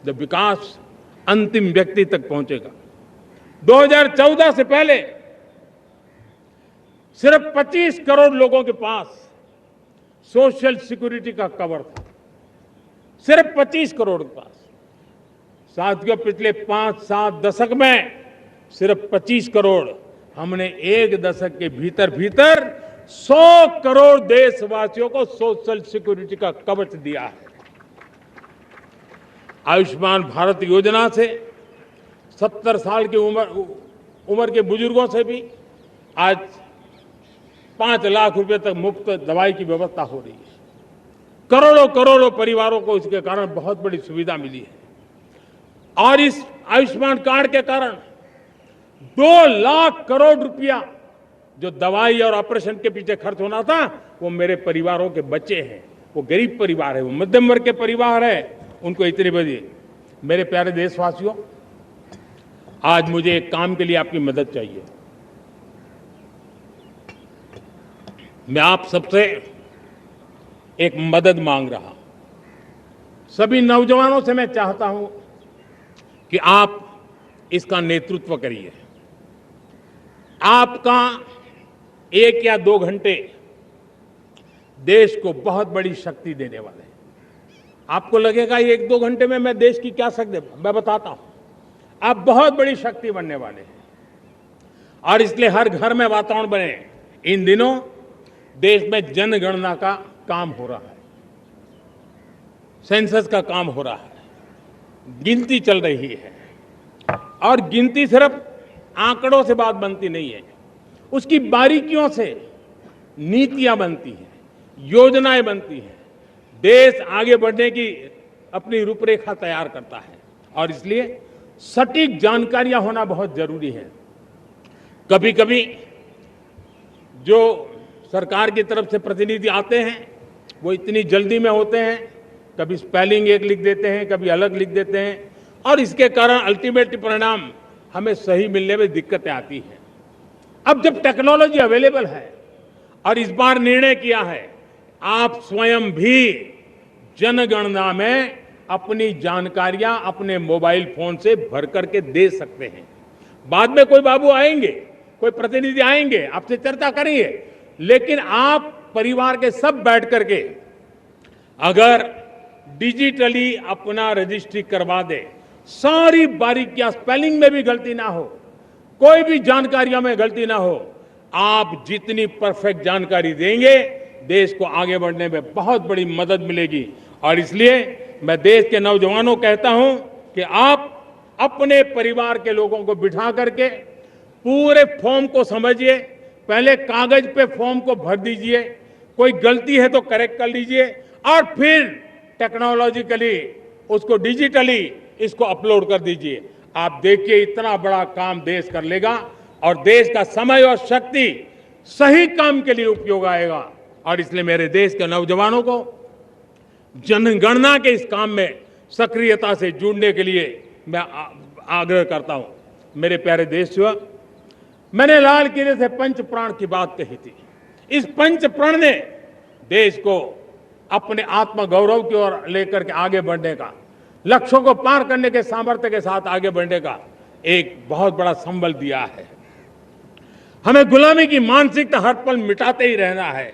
जब विकास अंतिम व्यक्ति तक पहुंचेगा। 2014 से पहले सिर्फ 25 करोड़ लोगों के पास सोशल सिक्योरिटी का कवर था, सिर्फ 25 करोड़ के पास। साथियों, पिछले 5-7 दशक में सिर्फ 25 करोड़, हमने एक दशक के भीतर भीतर 100 करोड़ देशवासियों को सोशल सिक्योरिटी का कवच दिया है। आयुष्मान भारत योजना से 70 साल की उम्र के बुजुर्गों से भी आज 5 लाख रुपए तक मुफ्त दवाई की व्यवस्था हो रही है। करोड़ों करोड़ों परिवारों को इसके कारण बहुत बड़ी सुविधा मिली है। और इस आयुष्मान कार्ड के कारण 2 लाख करोड़ रुपया जो दवाई और ऑपरेशन के पीछे खर्च होना था, वो मेरे परिवारों के बच्चे हैं। वो गरीब परिवार है, वो मध्यम वर्ग के परिवार है, उनको इतनी बड़ी। मेरे प्यारे देशवासियों, आज मुझे एक काम के लिए आपकी मदद चाहिए। मैं आप सबसे एक मदद मांग रहा हूं। सभी नौजवानों से मैं चाहता हूं कि आप इसका नेतृत्व करिए। आपका 1 या 2 घंटे देश को बहुत बड़ी शक्ति देने वाले हैं। आपको लगेगा 1-2 घंटे में मैं देश की क्या शक्ति, मैं बताता हूं, आप बहुत बड़ी शक्ति बनने वाले हैं। और इसलिए हर घर में वातावरण बने। इन दिनों देश में जनगणना का काम हो रहा है, सेंसस का काम हो रहा है, गिनती चल रही है। और गिनती सिर्फ आंकड़ों से बात बनती नहीं है, उसकी बारीकियों से नीतियां बनती हैं, योजनाएं बनती हैं, देश आगे बढ़ने की अपनी रूपरेखा तैयार करता है। और इसलिए सटीक जानकारियां होना बहुत जरूरी है। कभी कभी जो सरकार की तरफ से प्रतिनिधि आते हैं वो इतनी जल्दी में होते हैं, कभी स्पेलिंग एक लिख देते हैं, कभी अलग लिख देते हैं, और इसके कारण अल्टीमेट परिणाम हमें सही मिलने में दिक्कतें आती हैं। अब जब टेक्नोलॉजी अवेलेबल है और इस बार निर्णय किया है, आप स्वयं भी जनगणना में अपनी जानकारियां अपने मोबाइल फोन से भर करके दे सकते हैं। बाद में कोई बाबू आएंगे, कोई प्रतिनिधि आएंगे, आपसे चर्चा करेंगे, लेकिन आप परिवार के सब बैठ करके अगर डिजिटली अपना रजिस्ट्री करवा दे, सारी बारीकियां, स्पेलिंग में भी गलती ना हो, कोई भी जानकारियों में गलती ना हो, आप जितनी परफेक्ट जानकारी देंगे देश को आगे बढ़ने में बहुत बड़ी मदद मिलेगी। और इसलिए मैं देश के नौजवानों को कहता हूं कि आप अपने परिवार के लोगों को बिठा करके पूरे फॉर्म को समझिए। पहले कागज पे फॉर्म को भर दीजिए, कोई गलती है तो करेक्ट कर लीजिए, और फिर टेक्नोलॉजिकली उसको डिजिटली इसको अपलोड कर दीजिए। आप देखिए इतना बड़ा काम देश कर लेगा और देश का समय और शक्ति सही काम के लिए उपयोग आएगा। और इसलिए मेरे देश के नौजवानों को जनगणना के इस काम में सक्रियता से जुड़ने के लिए मैं आग्रह करता हूं। मेरे प्यारे देशवासियों, मैंने लाल किले से पंच प्राण की बात कही थी। इस पंच प्राण ने देश को अपने आत्मगौरव की ओर लेकर के आगे बढ़ने का, लक्ष्यों को पार करने के सामर्थ्य के साथ आगे बढ़ने का एक बहुत बड़ा संबल दिया है। हमें गुलामी की मानसिकता हर पल मिटाते ही रहना है।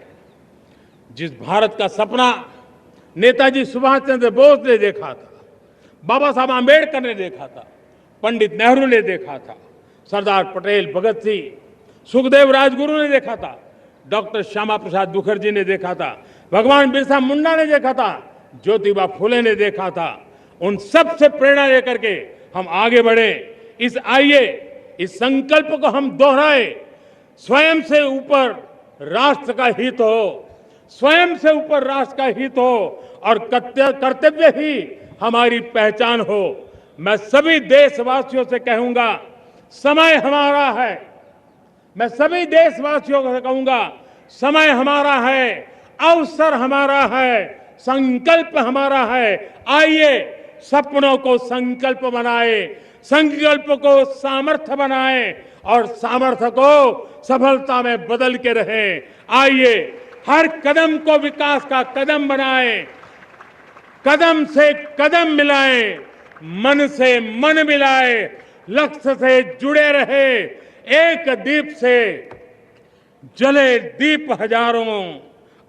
जिस भारत का सपना नेताजी सुभाष चंद्र बोस ने देखा था, बाबा साहब आंबेडकर ने देखा था, पंडित नेहरू ने देखा था, सरदार पटेल, भगत सिंह, सुखदेव राजगुरु ने देखा था, डॉक्टर श्यामा प्रसाद मुखर्जी ने देखा था, भगवान बिरसा मुंडा ने देखा था, ज्योतिबा फुले ने देखा था, उन सब से प्रेरणा लेकर के हम आगे बढ़े। आइए इस संकल्प को हम दोहराए, स्वयं से ऊपर राष्ट्र का हित हो, स्वयं से ऊपर राष्ट्र का हित हो और कर्तव्य ही हमारी पहचान हो। मैं सभी देशवासियों से कहूंगा, समय हमारा है। मैं सभी देशवासियों से कहूंगा, समय हमारा है, अवसर हमारा है, संकल्प हमारा है। आइए सपनों को संकल्प बनाए, संकल्प को सामर्थ्य बनाए और सामर्थ्य को सफलता में बदल के रहे। आइए हर कदम को विकास का कदम बनाए, कदम से कदम मिलाए, मन से मन मिलाए, लक्ष्य से जुड़े रहे, एक दीप से जले दीप हजारों,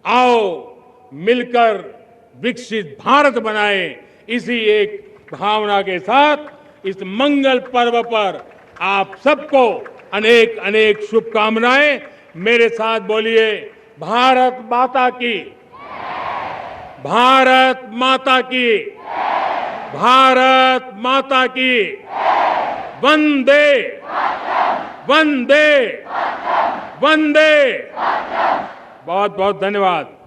आओ मिलकर विकसित भारत बनाए। इसी एक भावना के साथ इस मंगल पर्व पर आप सबको अनेक अनेक शुभकामनाएं। मेरे साथ बोलिए, भारत माता की, भारत माता की, भारत माता की, वंदे वंदे वंदे। बहुत बहुत धन्यवाद।